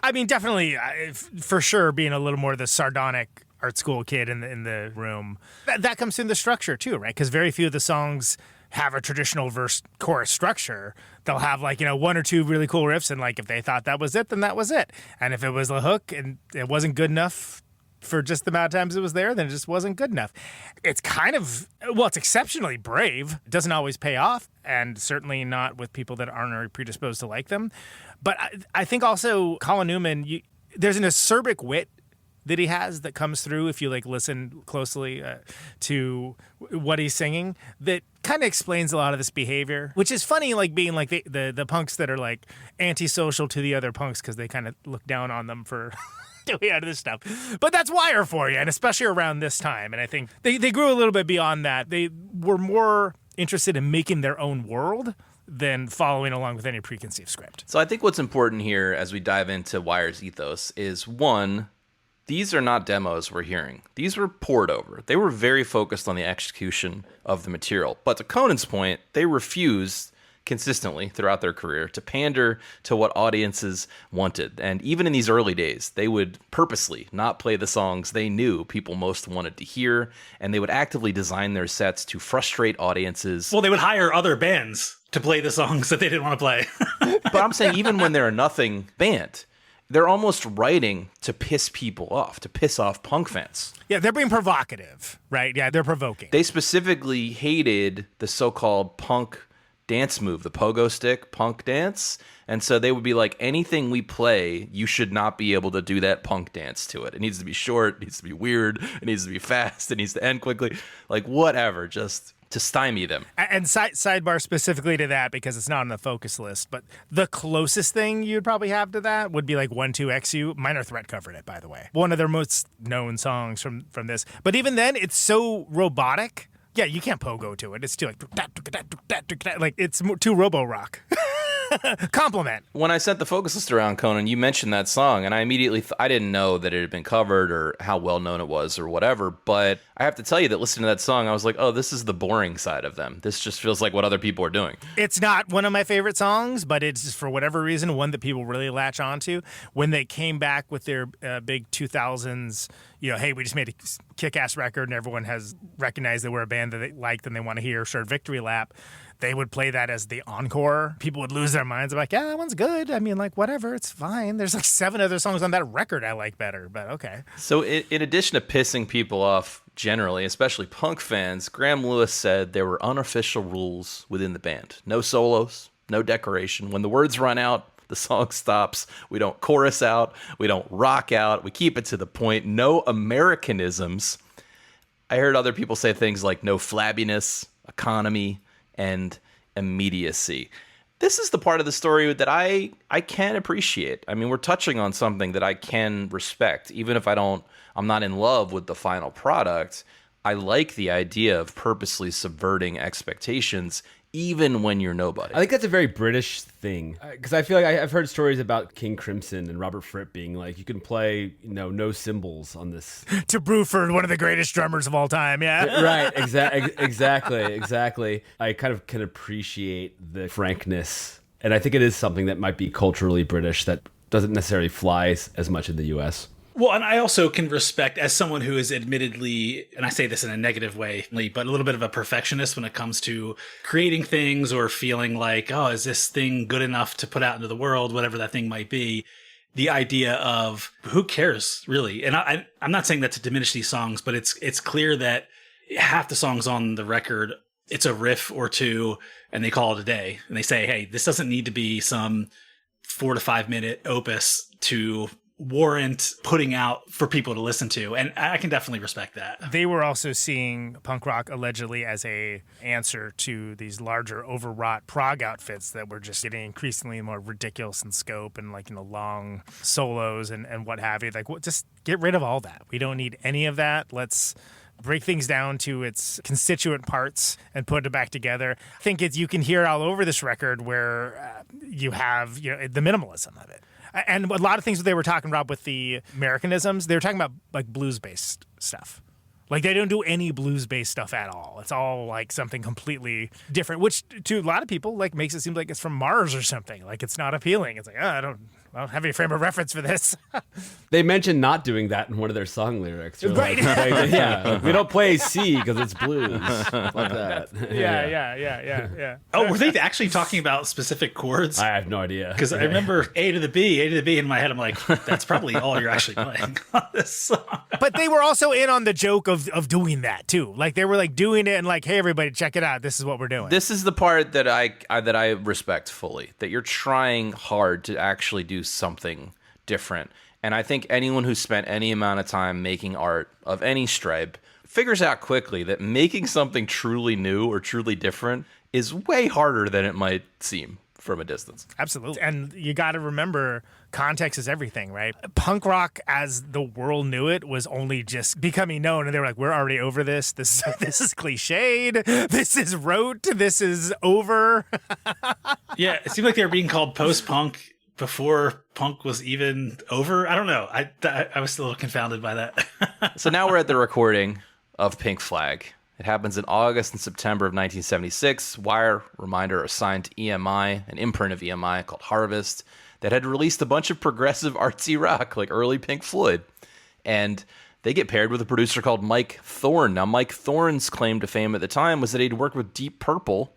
I mean, definitely, for sure, being a little more the sardonic art school kid in the room. That comes in the structure too, right? Because very few of the songs have a traditional verse chorus structure. They'll have like, one or two really cool riffs, and like if they thought that was it, then that was it. And if it was a hook and it wasn't good enough for just the amount of times it was there, then it just wasn't good enough. It's kind of, it's exceptionally brave. It doesn't always pay off, and certainly not with people that aren't already predisposed to like them. But I think also Colin Newman, there's an acerbic wit that he has that comes through if you like listen closely to what he's singing, that kind of explains a lot of this behavior, which is funny, like being like the punks that are like antisocial to the other punks because they kind of look down on them for doing out of this stuff. But that's Wire for you, and especially around this time. And I think they grew a little bit beyond that. They were more interested in making their own world than following along with any preconceived script. So I think what's important here as we dive into Wire's ethos is, one, these are not demos we're hearing. These were poured over. They were very focused on the execution of the material. But to Conan's point, they refused consistently throughout their career to pander to what audiences wanted. And even in these early days, they would purposely not play the songs they knew people most wanted to hear, and they would actively design their sets to frustrate audiences. Well, they would hire other bands to play the songs that they didn't want to play. But I'm saying even when they're a nothing band, they're almost writing to piss people off, to piss off punk fans. Yeah, they're being provocative, right? Yeah, they're provoking. They specifically hated the so-called punk dance move, the pogo stick punk dance. And so they would be like, anything we play, you should not be able to do that punk dance to it. It needs to be short, it needs to be weird, it needs to be fast, it needs to end quickly. Like, whatever, just to stymie them. And sidebar specifically to that, because it's not on the focus list, but the closest thing you'd probably have to that would be like 12XU. Minor Threat covered it, by the way. One of their most known songs from this. But even then, it's so robotic. Yeah, you can't pogo to it. It's too like it's too robo-rock. Compliment. When I sent the focus list around, Conan, you mentioned that song, and I immediately I didn't know that it had been covered or how well known it was or whatever, but I have to tell you that listening to that song, I was like, oh, this is the boring side of them. This just feels like what other people are doing. It's not one of my favorite songs, but it's just, for whatever reason, one that people really latch onto. When they came back with their big 2000s, hey, we just made a kick-ass record and everyone has recognized that we're a band that they liked and they want to hear short victory lap, they would play that as the encore. People would lose their minds. They're like, yeah, that one's good. I mean, like, whatever, it's fine. There's like 7 other songs on that record I like better, but okay. So in addition to pissing people off generally, especially punk fans, Graham Lewis said there were unofficial rules within the band. No solos, no decoration. When the words run out, the song stops. We don't chorus out. We don't rock out. We keep it to the point. No Americanisms. I heard other people say things like no flabbiness, economy, and immediacy. This is the part of the story that I can appreciate. I mean, we're touching on something that I can respect, even if I'm not in love with the final product. I like the idea of purposely subverting expectations, even when you're nobody. I think that's a very British thing, because I feel like I've heard stories about King Crimson and Robert Fripp being like, you can play, no cymbals on this. To Bruford, one of the greatest drummers of all time, yeah. Right, exactly. I kind of can appreciate the frankness, and I think it is something that might be culturally British that doesn't necessarily fly as much in the U.S. Well, and I also can respect, as someone who is admittedly, and I say this in a negative way, but a little bit of a perfectionist when it comes to creating things or feeling like, oh, is this thing good enough to put out into the world, whatever that thing might be. The idea of who cares, really? And I'm not saying that to diminish these songs, but it's clear that half the songs on the record, it's a riff or two, and they call it a day. And they say, hey, this doesn't need to be some 4 to 5 minute opus to warrant putting out for people to listen to, and I can definitely respect that. They were also seeing punk rock allegedly as a answer to these larger overwrought prog outfits that were just getting increasingly more ridiculous in scope and long solos and what have you. Just get rid of all that. We don't need any of that. Let's break things down to its constituent parts and put it back together. I think you can hear all over this record where you have the minimalism of it. And a lot of things that they were talking about with the Americanisms, they were talking about blues-based stuff. They don't do any blues-based stuff at all. It's all something completely different, which to a lot of people makes it seem like it's from Mars or something. It's not appealing. It's I don't have any frame of reference for this. They mentioned not doing that in one of their song lyrics. Right. Yeah. We don't play C because it's blues. Like that. Yeah. Oh, were they actually talking about specific chords? I have no idea. Because I remember A to the B in my head. I'm like, that's probably all you're actually playing on this song. But they were also in on the joke of doing that too. They were doing it and hey, everybody, check it out. This is what we're doing. This is the part that I respect fully, that you're trying hard to actually do something different. And I think anyone who spent any amount of time making art of any stripe figures out quickly that making something truly new or truly different is way harder than it might seem from a distance. Absolutely. And you got to remember, context is everything, right? Punk rock as the world knew it was only just becoming known, and they were like, we're already over this. This is cliched. This is rote. This is over. Yeah, it seemed like they were being called post-punk before punk was even over. I don't know. I was still a little confounded by that. So now we're at the recording of Pink Flag. It happens in August and September of 1976. Wire, reminder, assigned to EMI, an imprint of EMI called Harvest, that had released a bunch of progressive artsy rock like early Pink Floyd. And they get paired with a producer called Mike Thorne. Now, Mike Thorne's claim to fame at the time was that he'd worked with Deep Purple,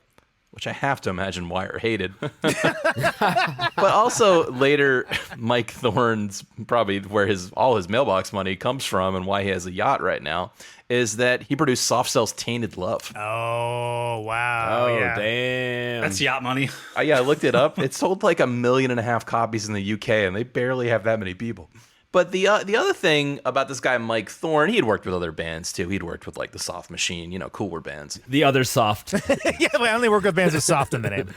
which I have to imagine Wire hated. But also later, Mike Thorne's probably where all his mailbox money comes from and why he has a yacht right now is that he produced Soft Cell's Tainted Love. Oh, wow. Oh, yeah. damn. That's yacht money. Yeah, I looked it up. It sold like 1.5 million copies in the UK, and they barely have that many people. But the other thing about this guy, Mike Thorne, he had worked with other bands, too. He'd worked with, the Soft Machine, cooler bands. The other soft. Yeah, I only work with bands with soft in the name.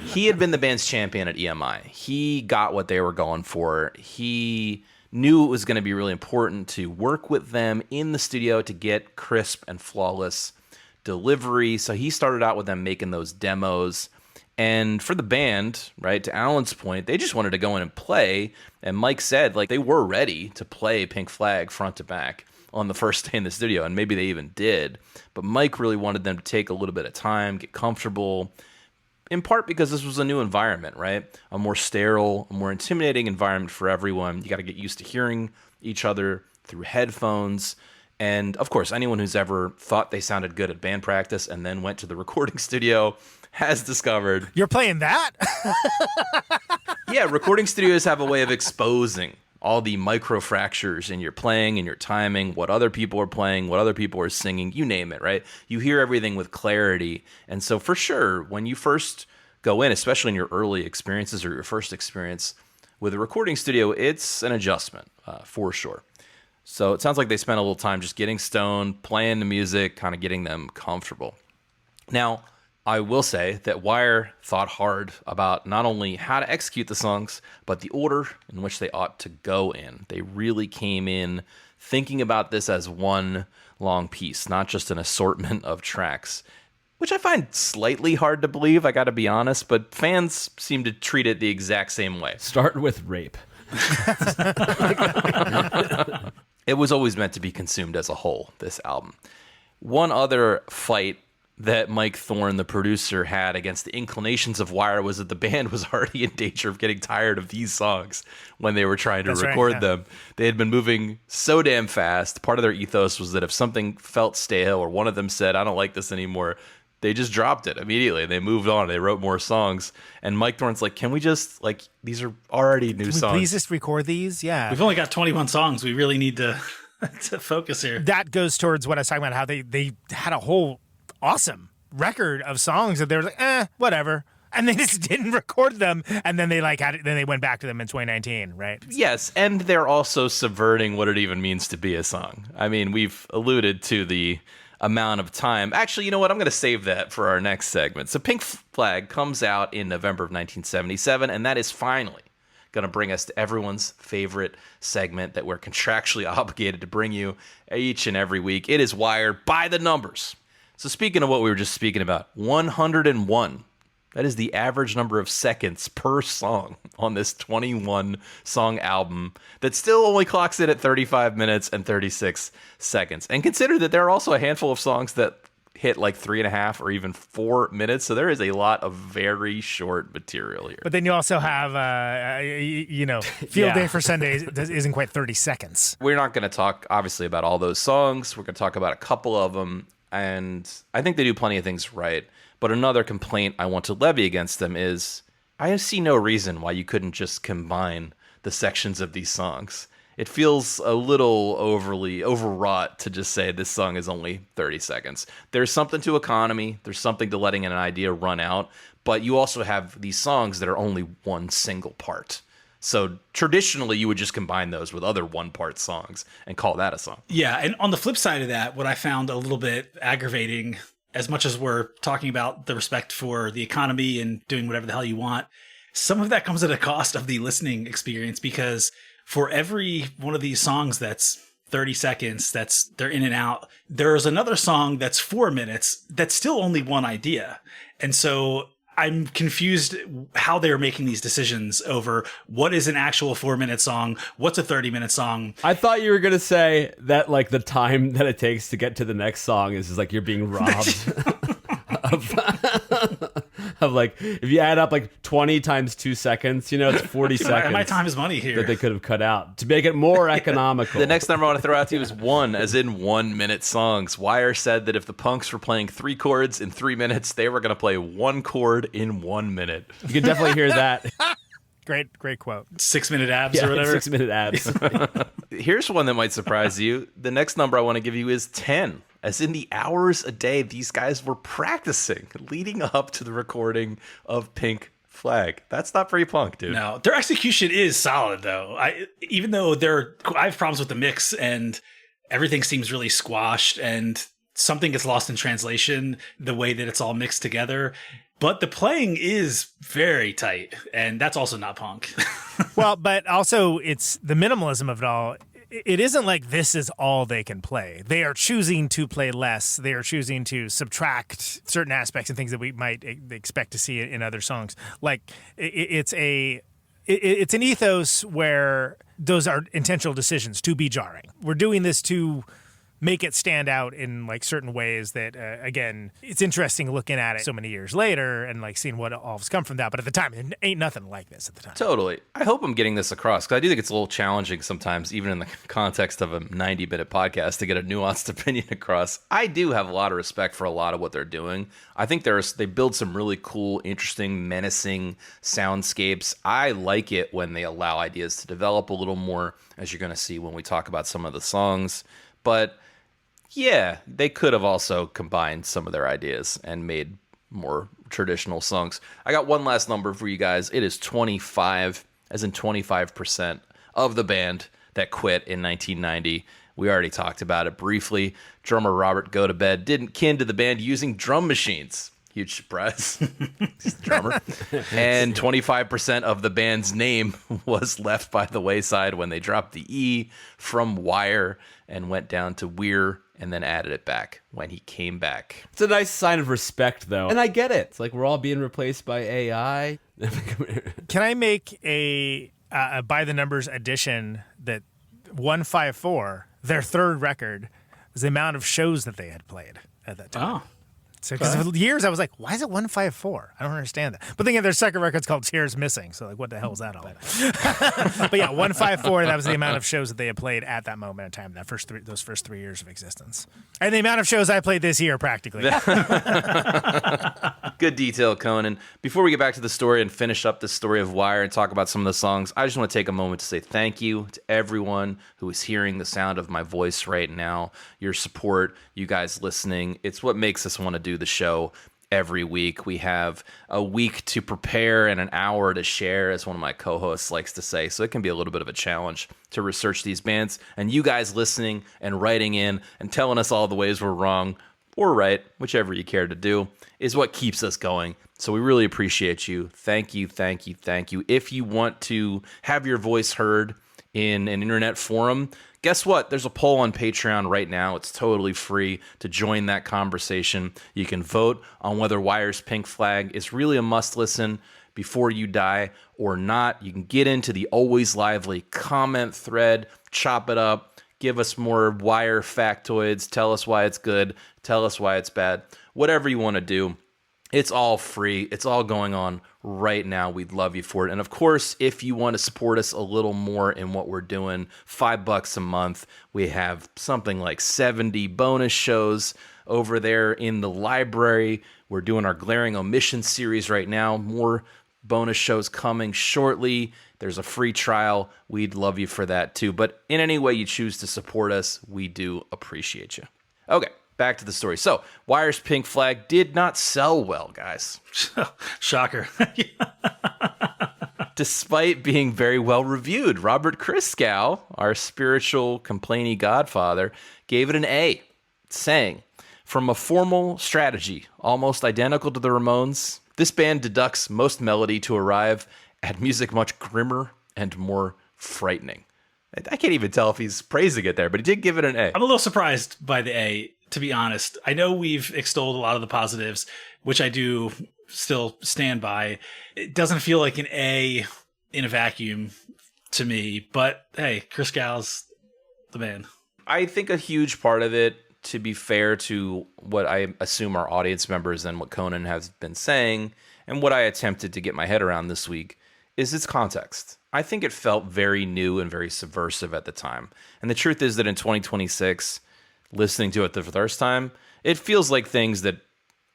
He had been the band's champion at EMI. He got what they were going for. He knew it was going to be really important to work with them in the studio to get crisp and flawless delivery. So he started out with them making those demos. And for the band, right, to Allan's point, they just wanted to go in and play. And Mike said, they were ready to play Pink Flag front to back on the first day in the studio. And maybe they even did. But Mike really wanted them to take a little bit of time, get comfortable, in part because this was a new environment, right? A more sterile, a more intimidating environment for everyone. You got to get used to hearing each other through headphones. And, of course, anyone who's ever thought they sounded good at band practice and then went to the recording studio has discovered... You're playing that? Yeah, recording studios have a way of exposing all the micro fractures in your playing and your timing, what other people are playing, what other people are singing, you name it, right? You hear everything with clarity. And so for sure, when you first go in, especially in your early experiences or your first experience with a recording studio, it's an adjustment for sure. So it sounds like they spent a little time just getting stoned, playing the music, kind of getting them comfortable. Now, I will say that Wire thought hard about not only how to execute the songs, but the order in which they ought to go in. They really came in thinking about this as one long piece, not just an assortment of tracks, which I find slightly hard to believe, I gotta be honest, but fans seem to treat it the exact same way. Start with rape. It was always meant to be consumed as a whole, this album. One other fight that Mike Thorne, the producer, had against the inclinations of Wire was that the band was already in danger of getting tired of these songs when they were trying to record them. They had been moving so damn fast. Part of their ethos was that if something felt stale or one of them said, I don't like this anymore, they just dropped it immediately. They moved on. They wrote more songs. And Mike Thorne's like, can we just, like, these are already new songs. Please just record these? Yeah. We've only got 21 songs. We really need to to focus here. That goes towards what I was talking about, how they had a whole awesome record of songs that they were like, whatever. And they just didn't record them. And then they then they went back to them in 2019, right? Yes, and they're also subverting what it even means to be a song. I mean, we've alluded to the amount of time. Actually, you know what? I'm going to save that for our next segment. So Pink Flag comes out in November of 1977, and that is finally going to bring us to everyone's favorite segment that we're contractually obligated to bring you each and every week. It is Wired by the numbers. So speaking of what we were just speaking about, 101. That is the average number of seconds per song on this 21-song album that still only clocks in at 35 minutes and 36 seconds. And consider that there are also a handful of songs that hit like 3.5 or even 4 minutes. So there is a lot of very short material here. But then you also have, Field Day for Sundays isn't quite 30 seconds. We're not going to talk, obviously, about all those songs. We're going to talk about a couple of them. And I think they do plenty of things right. But another complaint I want to levy against them is I see no reason why you couldn't just combine the sections of these songs. It feels a little overly overwrought to just say this song is only 30 seconds. There's something to economy. There's something to letting an idea run out. But you also have these songs that are only one single part. So traditionally, you would just combine those with other one-part songs and call that a song. Yeah, and on the flip side of that, what I found a little bit aggravating, as much as we're talking about the respect for the economy and doing whatever the hell you want, some of that comes at a cost of the listening experience, because for every one of these songs that's 30 seconds, they're in and out, there's another song that's 4 minutes that's still only one idea. And so I'm confused how they're making these decisions over what is an actual 4-minute song, what's a 30-minute song. I thought you were going to say that, like, the time that it takes to get to the next song is like you're being robbed of like, if you add up like 20 times 2 seconds, it's 40 seconds. My time is money here. That they could have cut out to make it more economical. The next number I want to throw out to you is 1, as in 1-minute songs. Wire said that if the Punks were playing 3 chords in 3 minutes, they were going to play 1 chord in 1 minute. You can definitely hear that. Great quote. 6-minute abs or whatever. 6-minute abs. Here's one that might surprise you. The next number I want to give you is 10. As in the hours a day these guys were practicing leading up to the recording of Pink Flag. That's not very punk, dude. No, their execution is solid, though. Even though I have problems with the mix and everything seems really squashed and something gets lost in translation, the way that it's all mixed together. But the playing is very tight, and that's also not punk. Well, but also it's the minimalism of it all. It isn't like this is all they can play. They are choosing to play less. They are choosing to subtract certain aspects and things that we might expect to see in other songs. Like it's an ethos where those are intentional decisions to be jarring. We're doing this to make it stand out in like certain ways that, again, it's interesting looking at it so many years later and like seeing what all has come from that. But at the time, it ain't nothing like this at the time. Totally. I hope I'm getting this across, because I do think it's a little challenging sometimes, even in the context of a 90-minute podcast, to get a nuanced opinion across. I do have a lot of respect for a lot of what they're doing. I think they build some really cool, interesting, menacing soundscapes. I like it when they allow ideas to develop a little more, as you're going to see when we talk about some of the songs. But yeah, they could have also combined some of their ideas and made more traditional songs. I got one last number for you guys. It is 25, as in 25% of the band that quit in 1990. We already talked about it briefly. Drummer Robert Gotobed didn't kin to the band using drum machines. Huge surprise. He's the drummer. And 25% of the band's name was left by the wayside when they dropped the E from Wire and went down to Weir and then added it back when he came back. It's a nice sign of respect, though. And I get it. It's like we're all being replaced by AI. Can I make a by the numbers addition that 154, their third record, was the amount of shows that they had played at that time? Oh. So, because for years I was like, why is it 154? I don't understand that. But then again, their second record's called Tears Missing. So like, what the hell is that all about? But yeah, 154, that was the amount of shows that they had played at that moment in time, those first 3 years of existence. And the amount of shows I played this year, practically. Good detail, Conan. Before we get back to the story and finish up the story of Wire and talk about some of the songs, I just want to take a moment to say thank you to everyone who is hearing the sound of my voice right now. Your support, you guys listening, it's what makes us want to do the show every week. We have a week to prepare and an hour to share, as one of my co-hosts likes to say, so it can be a little bit of a challenge to research these bands. And you guys listening and writing in and telling us all the ways we're wrong or right, whichever you care to do, is what keeps us going. So we really appreciate you. Thank you, thank you, thank you. If you want to have your voice heard in an internet forum, guess what? There's a poll on Patreon right now. It's totally free to join that conversation. You can vote on whether Wire's Pink Flag is really a must-listen before you die or not. You can get into the always lively comment thread, chop it up, give us more Wire factoids, tell us why it's good, tell us why it's bad, whatever you want to do. It's all free. It's all going on right now. We'd love you for it. And of course, if you want to support us a little more in what we're doing, $5 a month, we have something like 70 bonus shows over there in the library. We're doing our Glaring Omissions series right now. More bonus shows coming shortly. There's a free trial. We'd love you for that too. But in any way you choose to support us, we do appreciate you. Okay. Back to the story. So, Wire's Pink Flag did not sell well, guys. Shocker. Despite being very well reviewed, Robert Christgau, our spiritual complainy godfather, gave it an A, saying, "From a formal strategy almost identical to the Ramones, this band deducts most melody to arrive at music much grimmer and more frightening." I can't even tell if he's praising it there, but he did give it an A. I'm a little surprised by the A, to be honest. I know we've extolled a lot of the positives, which I do still stand by. It doesn't feel like an A in a vacuum to me, but hey, Chris Gow's the man. I think a huge part of it, to be fair to what I assume our audience members and what Conan has been saying, and what I attempted to get my head around this week, is its context. I think it felt very new and very subversive at the time. And the truth is that in 2026, listening to it the first time, it feels like things that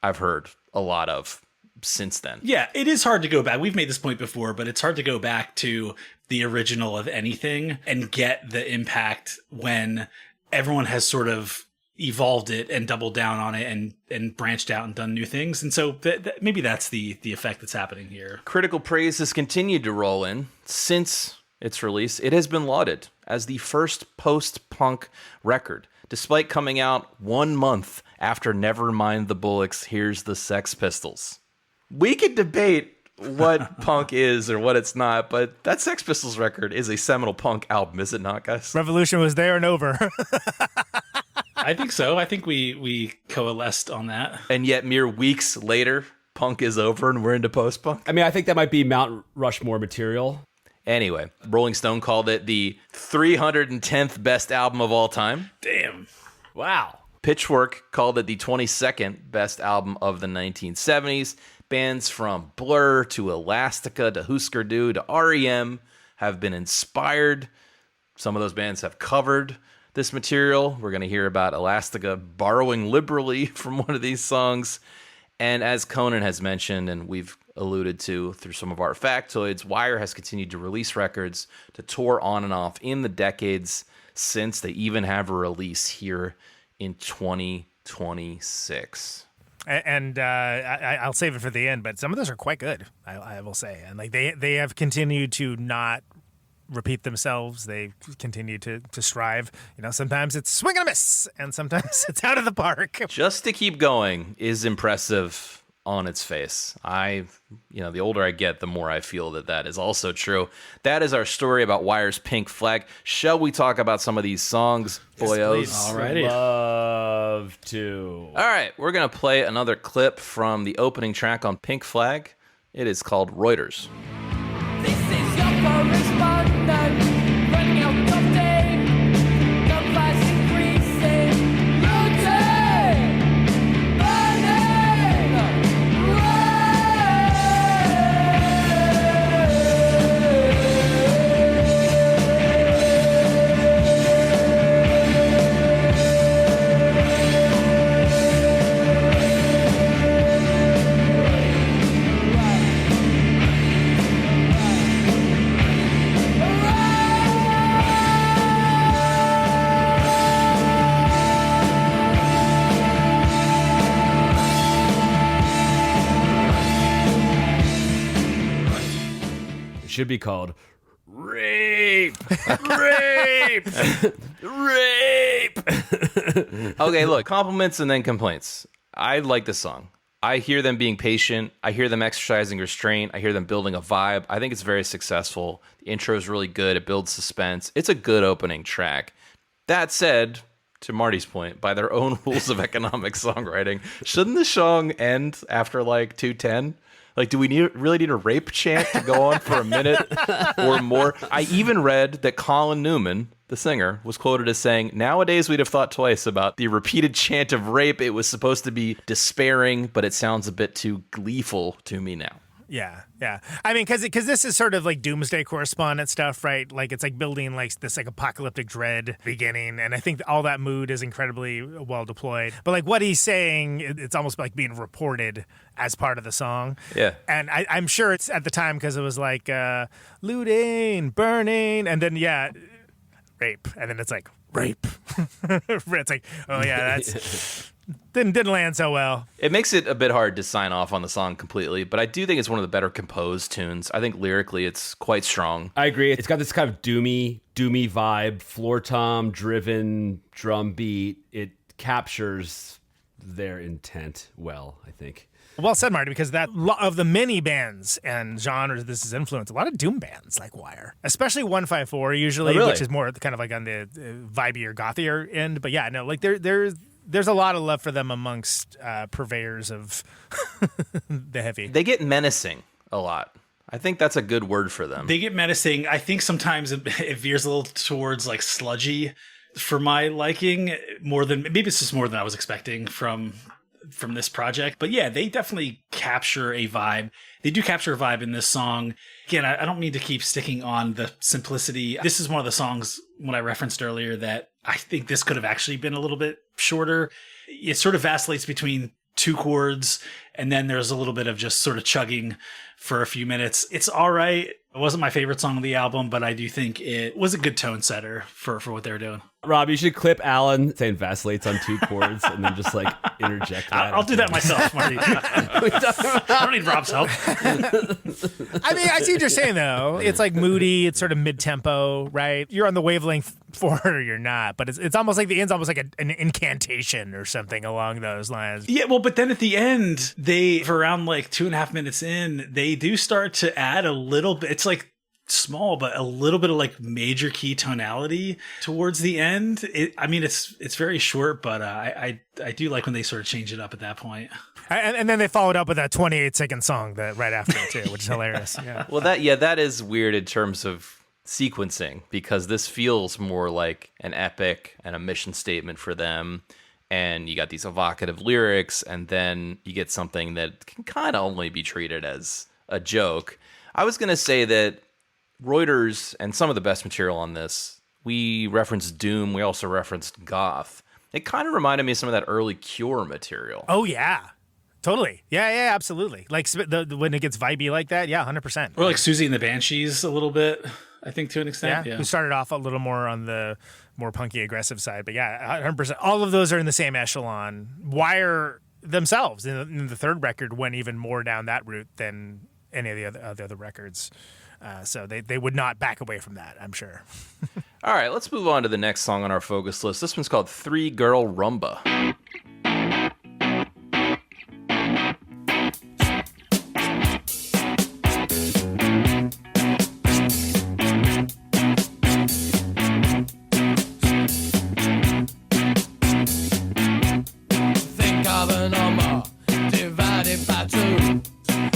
I've heard a lot of since then. Yeah, it is hard to go back. We've made this point before, but it's hard to go back to the original of anything and get the impact when everyone has sort of evolved it and doubled down on it and branched out and done new things. And so maybe that's the effect that's happening here. Critical praise has continued to roll in since its release. It has been lauded as the first post-punk record, despite coming out 1 month after Nevermind the Bollocks, Here's the Sex Pistols. We could debate what punk is or what it's not, but that Sex Pistols record is a seminal punk album, is it not, guys? Revolution was there and over. I think so. I think we coalesced on that. And yet mere weeks later, punk is over and we're into post-punk. I mean, I think that might be Mount Rushmore material. Anyway, Rolling Stone called it the 310th best album of all time. Damn. Wow. Pitchfork called it the 22nd best album of the 1970s. Bands from Blur to Elastica to Husker Du to REM have been inspired. Some of those bands have covered this material. We're going to hear about Elastica borrowing liberally from one of these songs. And as Conan has mentioned, and we've alluded to through some of our factoids, Wire has continued to release records, to tour on and off in the decades since. They even have a release here in 2026. And I'll save it for the end, but some of those are quite good, I will say. And like they have continued to not repeat themselves. They continue to strive. You know, sometimes it's swing and a miss, and sometimes it's out of the park. Just to keep going is impressive on its face. The older I get, the more I feel that is also true. That is our story about Wire's Pink Flag. Shall we talk about some of these songs, boyos? Yes, alrighty. Love to. All right, we're going to play another clip from the opening track on Pink Flag. It is called Reuters. This is your correspondent running out of time. The price increasing, looting, burning, Should be called Rape. Rape. Rape. Okay, look, compliments and then complaints. I like this song. I hear them being patient. I hear them exercising restraint. I hear them building a vibe. I think it's very successful. The intro is really good. It builds suspense. It's a good opening track. That said, to Marty's point, by their own rules of economic songwriting, shouldn't the song end after like 2:10? Like, do we really need a rape chant to go on for a minute or more? I even read that Colin Newman, the singer, was quoted as saying, nowadays we'd have thought twice about the repeated chant of rape. It was supposed to be despairing, but it sounds a bit too gleeful to me now. Yeah. I mean, because this is sort of like doomsday correspondent stuff, right? Like it's like building like this like apocalyptic dread beginning, and I think all that mood is incredibly well deployed. But like what he's saying, it's almost like being reported as part of the song. Yeah. And I'm sure it's at the time because it was like looting, burning, and then rape, and then it's like rape. It's like, oh yeah, that's. Didn't land so well. It makes it a bit hard to sign off on the song completely, but I do think it's one of the better composed tunes. I think lyrically it's quite strong. I agree. It's got this kind of doomy vibe, floor tom driven drum beat. It captures their intent well, I think. Well said, Marty, because that of the many bands and genres this has influenced, a lot of doom bands like Wire, especially 154 usually, which is more kind of like on the vibier, gothier end. But yeah, no, like there's a lot of love for them amongst purveyors of the heavy. They get menacing a lot. I think that's a good word for them. They get menacing. I think sometimes it veers a little towards like sludgy for my liking, maybe it's just more than I was expecting from this project. But yeah, they definitely capture a vibe. They do capture a vibe in this song. Again, I don't mean to keep sticking on the simplicity. This is one of the songs when I referenced earlier that I think this could have actually been a little bit shorter. It sort of vacillates between two chords, and then there's a little bit of just sort of chugging for a few minutes. It's all right. It wasn't my favorite song of the album, but I do think it was a good tone setter for what they were doing. Rob, you should clip Allan saying vacillates on two chords and then just like interject that. I'll do that myself, Marty. I don't need Rob's help. I mean, I see what you're saying, though. It's like moody. It's sort of mid-tempo, right? You're on the wavelength for it or you're not. But it's almost like the end's almost like an incantation or something along those lines. Yeah, well, but then at the end, for around like 2.5 minutes in, they do start to add a little bit. It's like small, but a little bit of like major key tonality towards the end. It's very short, but I do like when they sort of change it up at that point. And then they followed up with that 28-second song that right after it too, which is hilarious. Yeah. Well, that is weird in terms of sequencing, because this feels more like an epic and a mission statement for them. And you got these evocative lyrics, and then you get something that can kind of only be treated as a joke. I was going to say that Reuters and some of the best material on this, we referenced Doom, we also referenced Goth. It kind of reminded me of some of that early Cure material. Oh, yeah. Totally. Yeah, absolutely. Like when it gets vibey like that, yeah, 100%. Or like Susie and the Banshees a little bit, I think, to an extent. Yeah, who started off a little more on the more punky, aggressive side. But yeah, 100%. All of those are in the same echelon. Wire themselves in the third record went even more down that route than any of the other records. So they would not back away from that, I'm sure. All right, let's move on to the next song on our focus list. This one's called 3 Girl Rumba. Think of a number divided by 2.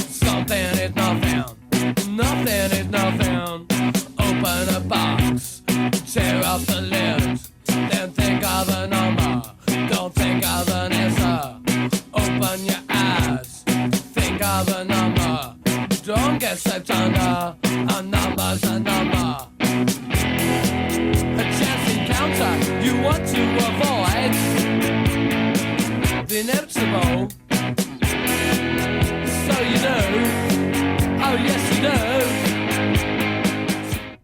Something is nothing. Nothing is nothing. Open a box. Tear off the lid. Then think of a number. Don't think of an answer. Open your eyes. Think of a number. Don't get swept under. A number's a number. A chance encounter you want to avoid. The inevitable. So you know. Oh yes you know.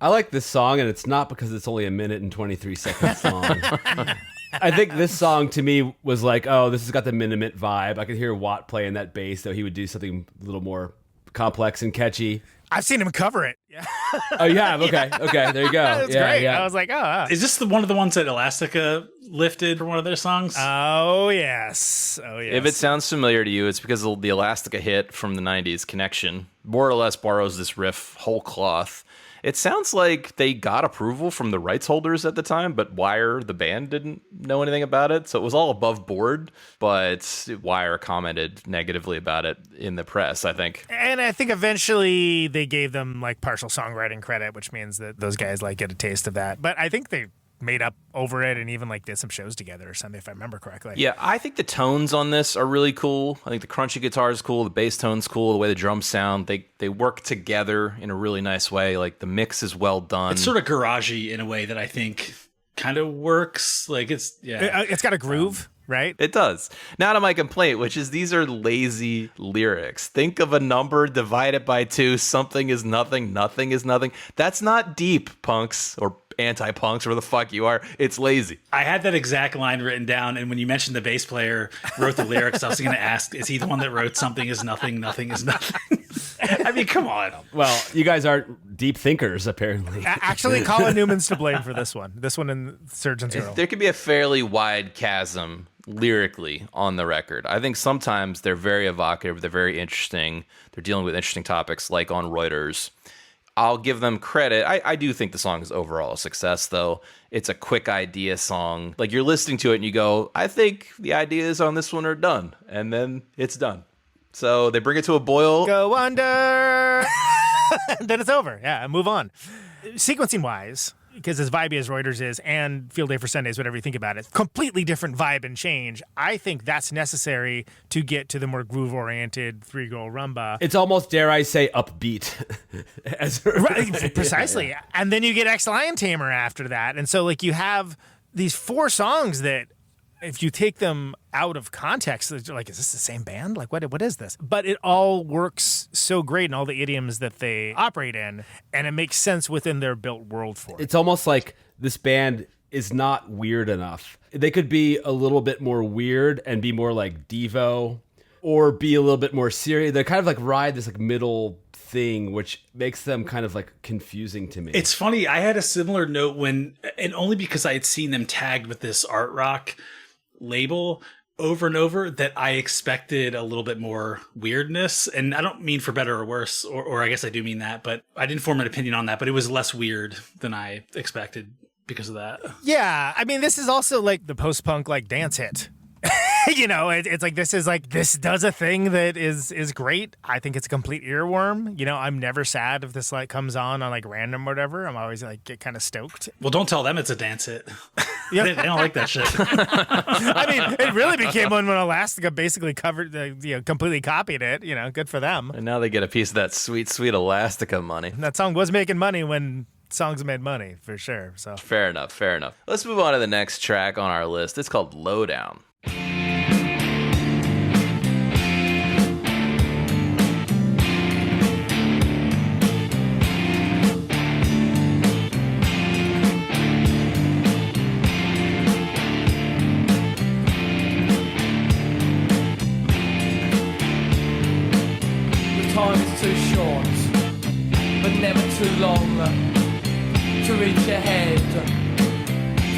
I like this song, and it's not because it's only a minute and 23 seconds long. I think this song to me was like, oh, this has got the Minimint vibe. I could hear Watt playing that bass, though he would do something a little more complex and catchy. I've seen him cover it. Yeah. Oh, you have? Okay, okay, there you go. That's great. I was like, oh. Is this one of the ones that Elastica lifted for one of their songs? Oh, yes. Oh, yes. If it sounds familiar to you, it's because the Elastica hit from the 90s, Connection, more or less borrows this riff whole cloth. It sounds like they got approval from the rights holders at the time, but Wire, the band, didn't know anything about it. So it was all above board, but Wire commented negatively about it in the press, I think. And I think eventually they gave them like partial songwriting credit, which means that those guys like get a taste of that. But I think they made up over it and even like did some shows together or something, if I remember correctly. Yeah, I think the tones on this are really cool. I think the crunchy guitar is cool, the bass tone's cool, the way the drums sound. They work together in a really nice way. Like the mix is well done. It's sort of garagey in a way that I think kind of works. Like it's got a groove. Right? It does. Now to my complaint, which is these are lazy lyrics. Think of a number, divide it by 2, something is nothing, nothing is nothing. That's not deep, punks, or anti-punks, or the fuck you are. It's lazy. I had that exact line written down, and when you mentioned the bass player wrote the lyrics, I was going to ask, is he the one that wrote something is nothing, nothing is nothing? I mean, come on. Well, you guys aren't deep thinkers, apparently. Actually, Colin Newman's to blame for this one. This one in Surgeon Zero. There could be a fairly wide chasm lyrically on the record. I think sometimes they're very evocative, they're very interesting, they're dealing with interesting topics like on Reuters. I'll give them credit. I do think the song is overall a success, though. It's a quick idea song. Like, you're listening to it and you go, I think the ideas on this one are done. And then it's done. So they bring it to a boil. Go under. Then it's over. Yeah, move on. Sequencing wise, because as vibey as Reuters is and Field Day for Sundays, whatever you think about it, completely different vibe and change. I think that's necessary to get to the more groove-oriented 3 Girl Rumba. It's almost, dare I say, upbeat. Right, precisely. Yeah. And then you get Ex-Lion Tamer after that. And so like you have these 4 songs that if you take them out of context, you're like, is this the same band? Like, what is this? But it all works so great in all the idioms that they operate in, and it makes sense within their built world for it. It's almost like this band is not weird enough. They could be a little bit more weird and be more like Devo, or be a little bit more serious. They kind of like ride this like middle thing, which makes them kind of like confusing to me. It's funny. I had a similar note and only because I had seen them tagged with this art rock label over and over, that I expected a little bit more weirdness. And I don't mean for better or worse, or I guess I do mean that, but I didn't form an opinion on that, but it was less weird than I expected because of that. Yeah, I mean, this is also like the post-punk like dance hit. it's like this does a thing that is great. I think it's a complete earworm. I'm never sad if this comes on like random or whatever. I'm always get kind of stoked. Well, don't tell them it's a dance hit. They don't like that shit. I mean, it really became one when Elastica basically covered completely copied it. Good for them. And now they get a piece of that sweet, sweet Elastica money. That song was making money when songs made money, for sure. So fair enough. Let's move on to the next track on our list. It's called Lowdown. Too short, but never too long to reach ahead, to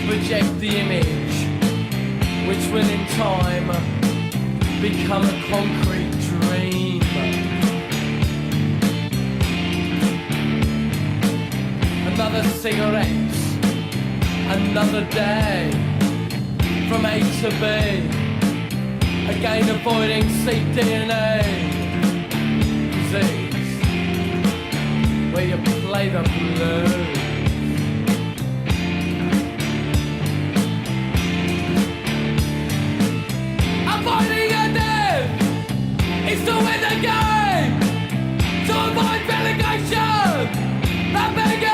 project the image, which will in time become a concrete dream. Another cigarette, another day, from A to B, again avoiding cDNA. Where you play the blues. Avoiding a death is to win the game. To avoid relegation, the big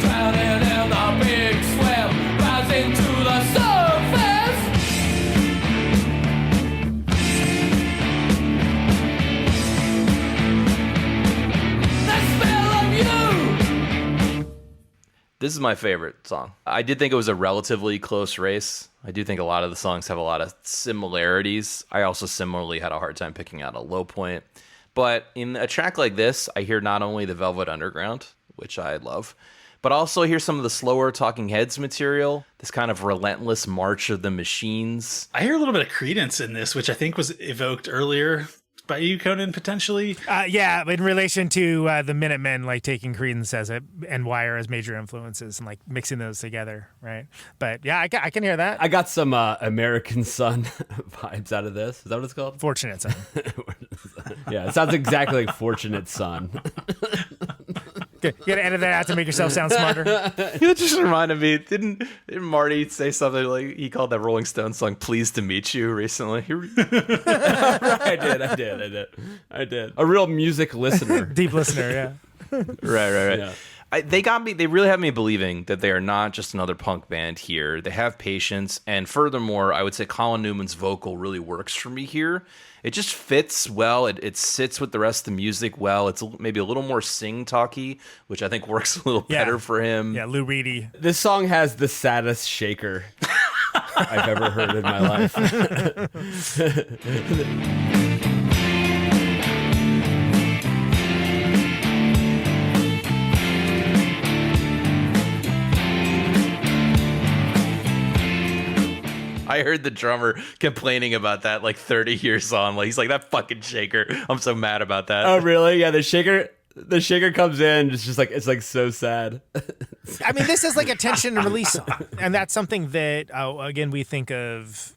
drowning in the big swim, rising to the surface. This is my favorite song. I did think it was a relatively close race. I do think a lot of the songs have a lot of similarities. I also similarly had a hard time picking out a low point. But in a track like this, I hear not only the Velvet Underground, which I love, but also hear some of the slower Talking Heads material, this kind of relentless march of the machines. I hear a little bit of Credence in this, which I think was evoked earlier by you, Conan, potentially. Yeah, in relation to the Minutemen, taking Credence as and Wire as major influences and mixing those together, right? But yeah, I can hear that. I got some American Son vibes out of this. Is that what it's called? Fortunate Son. Yeah, it sounds exactly like Fortunate Son. Good. You gotta edit that out to make yourself sound smarter. It just reminded me, didn't Marty say something like he called that Rolling Stones song "Pleased to Meet You" recently? I did. A real music listener. Deep listener, yeah. Right. Yeah. They really have me believing that they are not just another punk band here. They have patience, and furthermore, I would say Colin Newman's vocal really works for me here. It just fits well. It sits with the rest of the music well. It's maybe a little more sing-talky, which I think works a little better for him. Yeah, Lou Reedy. This song has the saddest shaker I've ever heard in my life. I heard the drummer complaining about that 30 years on. He's like, that fucking shaker. I'm so mad about that. Oh, really? Yeah, the shaker comes in. It's just it's so sad. I mean, this is a tension and release song. And that's something that, again, we think of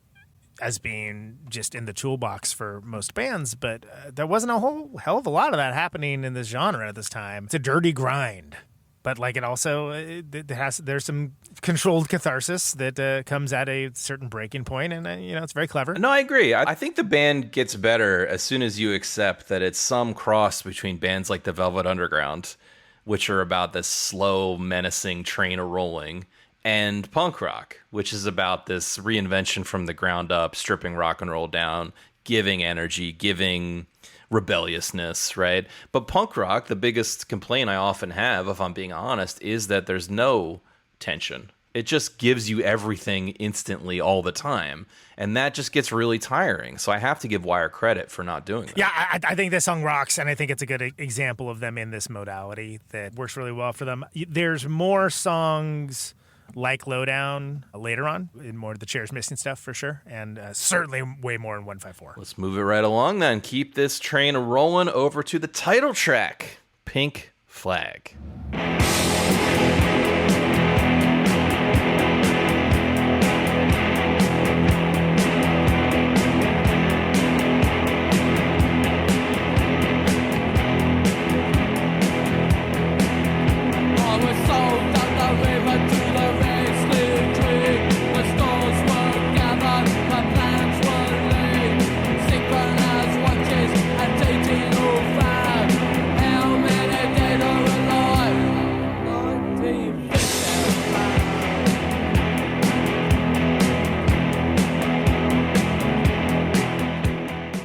as being just in the toolbox for most bands, but there wasn't a whole hell of a lot of that happening in this genre at this time. It's a dirty grind. But it also there's some controlled catharsis that comes at a certain breaking point, and it's very clever. No, I agree. I think the band gets better as soon as you accept that it's some cross between bands like the Velvet Underground, which are about this slow, menacing train a-rolling, and punk rock, which is about this reinvention from the ground up, stripping rock and roll down, giving energy, giving rebelliousness, right? But punk rock, the biggest complaint I often have, if I'm being honest, is that there's no tension. It just gives you everything instantly all the time. And that just gets really tiring. So I have to give Wire credit for not doing that. Yeah, I think this song rocks, and I think it's a good example of them in this modality that works really well for them. There's more songs like Lowdown later on, in more of the Chairs Missing stuff for sure, and certainly way more in 154. Let's move it right along then. Keep this train rolling over to the title track, Pink Flag.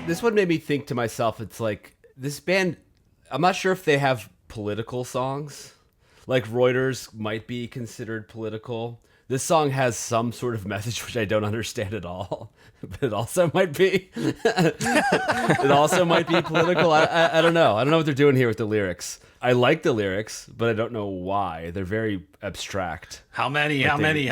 This one made me think to myself, it's like, this band, I'm not sure if they have political songs. Like Reuters might be considered political. This song has some sort of message which I don't understand at all, but it also might be. It also might be political. I don't know. I don't know what they're doing here with the lyrics. I like the lyrics, but I don't know why. They're very abstract. How many? How many?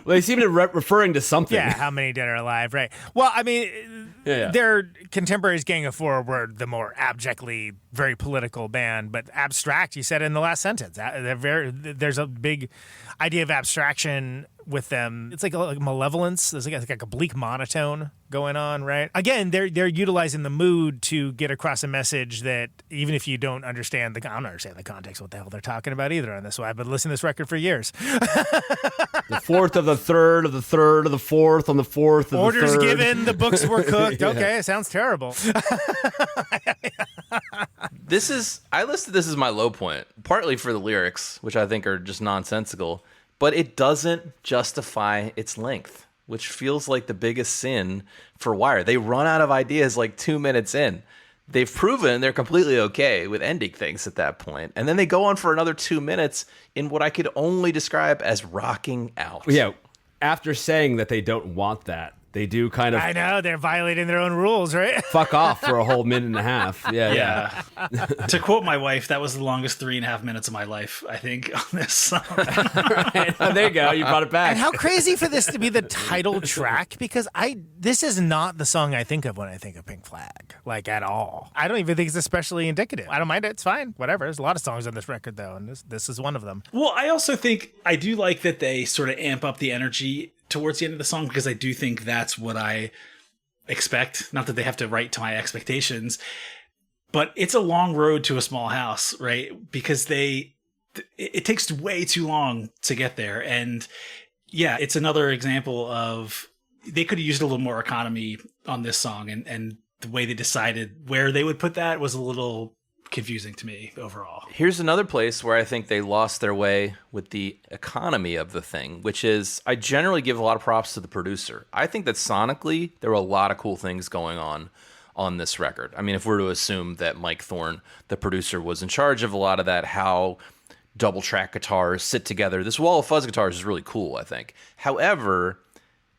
Well, they seem to referring to something. Yeah, how many dead are alive, right? Well, I mean, their contemporaries Gang of Four were the more abjectly very political band, but abstract, you said in the last sentence. There's a big idea of abstraction with them. It's like malevolence. There's like a bleak monotone going on, right? Again, they're utilizing the mood to get across a message that even if you don't understand I don't understand the context of what the hell they're talking about either on this one. I've been listening to this record for years. The fourth of the third of the third of the fourth on the fourth of the third. Orders given, the books were cooked. Okay, sounds terrible. I listed this as my low point, partly for the lyrics, which I think are just nonsensical, but it doesn't justify its length, which feels like the biggest sin for Wire. They run out of ideas like 2 minutes in. They've proven they're completely okay with ending things at that point. And then they go on for another 2 minutes in what I could only describe as rocking out. Yeah, after saying that they don't want that, they do kind of... I know, they're violating their own rules, right? Fuck off for a whole minute and a half. Yeah. To quote my wife, that was the longest 3.5 minutes of my life, I think, on this song. Right. Oh, there you go. You brought it back. And how crazy for this to be the title track, because this is not the song I think of when I think of Pink Flag, like at all. I don't even think it's especially indicative. I don't mind it. It's fine. Whatever. There's a lot of songs on this record, though, and this is one of them. Well, I also think I do like that they sort of amp up the energy towards the end of the song, because I do think that's what I expect. Not that they have to write to my expectations, but it's a long road to a small house, right? Because it takes way too long to get there. And yeah, it's another example of they could have used a little more economy on this song, and the way they decided where they would put that was a little confusing to me overall. Here's another place where I think they lost their way with the economy of the thing, which is I generally give a lot of props to the producer. I think that sonically there were a lot of cool things going on this record. I mean, if we're to assume that Mike Thorne, the producer, was in charge of a lot of that, how double track guitars sit together, this wall of fuzz guitars is really cool, I think. However,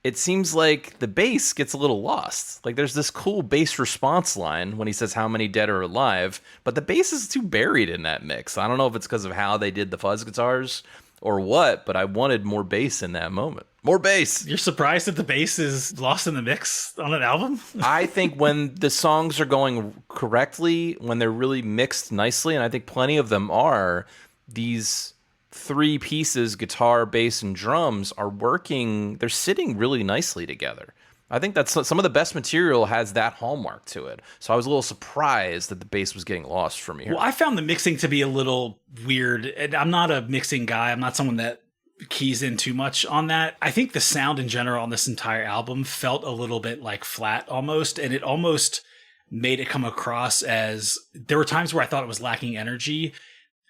it seems like the bass gets a little lost. Like there's this cool bass response line when he says how many dead are alive, but the bass is too buried in that mix. I don't know if it's because of how they did the fuzz guitars or what, but I wanted more bass in that moment. More bass. You're surprised that the bass is lost in the mix on an album? I think when the songs are going correctly, when they're really mixed nicely, and I think plenty of them are, these three pieces, guitar, bass, and drums, are working. They're sitting really nicely together. I think that's some of the best material has that hallmark to it. So I was a little surprised that the bass was getting lost for me here. Well, I found the mixing to be a little weird. And I'm not a mixing guy. I'm not someone that keys in too much on that. I think the sound in general on this entire album felt a little bit like flat almost. And it almost made it come across as there were times where I thought it was lacking energy,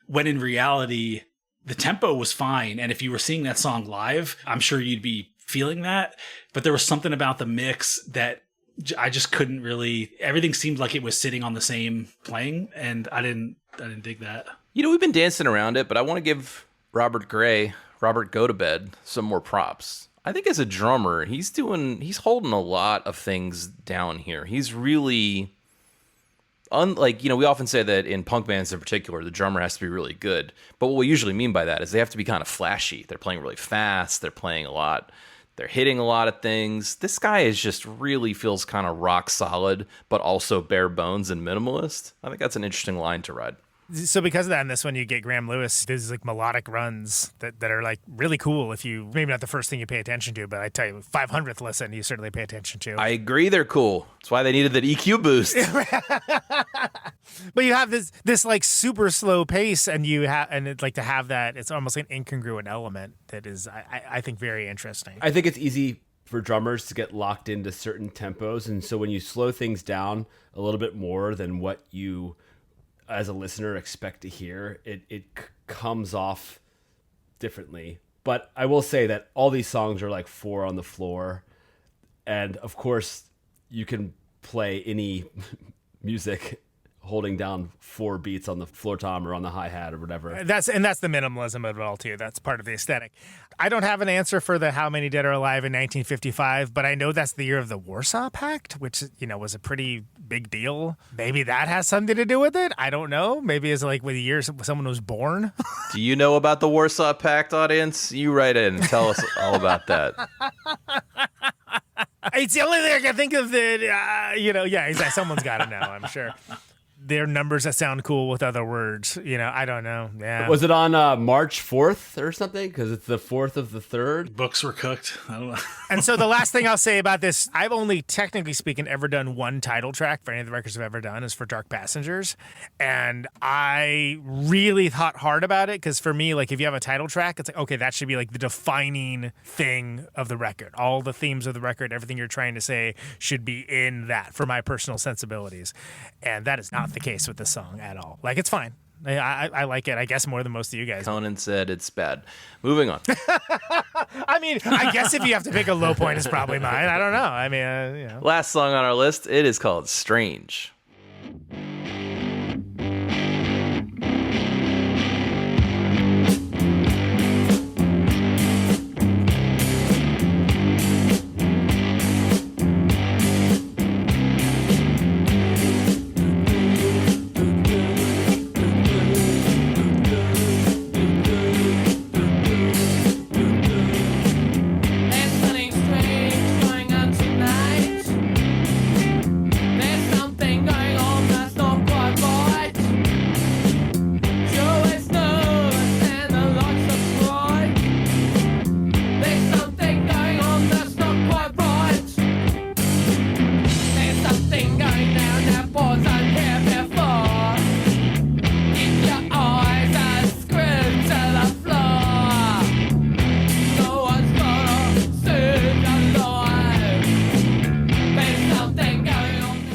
when in reality the tempo was fine. And if you were seeing that song live, I'm sure you'd be feeling that. But there was something about the mix that I just couldn't really, everything seemed like it was sitting on the same playing. And I didn't dig that. You know, we've been dancing around it, but I want to give Robert Gotobed some more props. I think as a drummer, he's holding a lot of things down here. He's really, unlike, we often say that in punk bands in particular, the drummer has to be really good. But what we usually mean by that is they have to be kind of flashy. They're playing really fast. They're playing a lot. They're hitting a lot of things. This guy is just really feels kind of rock solid, but also bare bones and minimalist. I think that's an interesting line to ride. So because of that, in this one, you get Graham Lewis. There's like melodic runs that are like really cool. If you, maybe not the first thing you pay attention to, but I tell you, 500th listen, you certainly pay attention to. I agree, they're cool. That's why they needed that EQ boost. But you have this like super slow pace, and it's like to have that, it's almost like an incongruent element that is, I think, very interesting. I think it's easy for drummers to get locked into certain tempos, and so when you slow things down a little bit more than what you as a listener expect to hear, it comes off differently. But I will say that all these songs are like 4 on the floor, and of course you can play any music holding down 4 beats on the floor tom or on the hi-hat or whatever. That's the minimalism of it all too. That's part of the aesthetic. I don't have an answer for the how many dead are alive in 1955, but I know that's the year of the Warsaw Pact, which, you know, was a pretty big deal. Maybe that has something to do with it. I don't know. Maybe it's like with the year someone was born. Do you know about the Warsaw Pact, audience? You write in and tell us all about that. It's the only thing I can think of that, exactly. Someone's got to know, I'm sure. They're numbers that sound cool with other words. You know, I don't know. Yeah. Was it on March 4th or something? Because it's the 4th of the 3rd. Books were cooked. I don't know. And so the last thing I'll say about this, I've only, technically speaking, ever done one title track for any of the records I've ever done is for Dark Passengers. And I really thought hard about it because for me, like, if you have a title track, it's like, okay, that should be like the defining thing of the record. All the themes of the record, everything you're trying to say should be in that for my personal sensibilities. And that is not the case with this song at all. Like, it's fine. I like it, I guess, more than most of you guys. Conan said it's bad. Moving on. I mean, I guess if you have to pick a low point, it's probably mine. I don't know. I mean, Last song on our list, it is called Strange.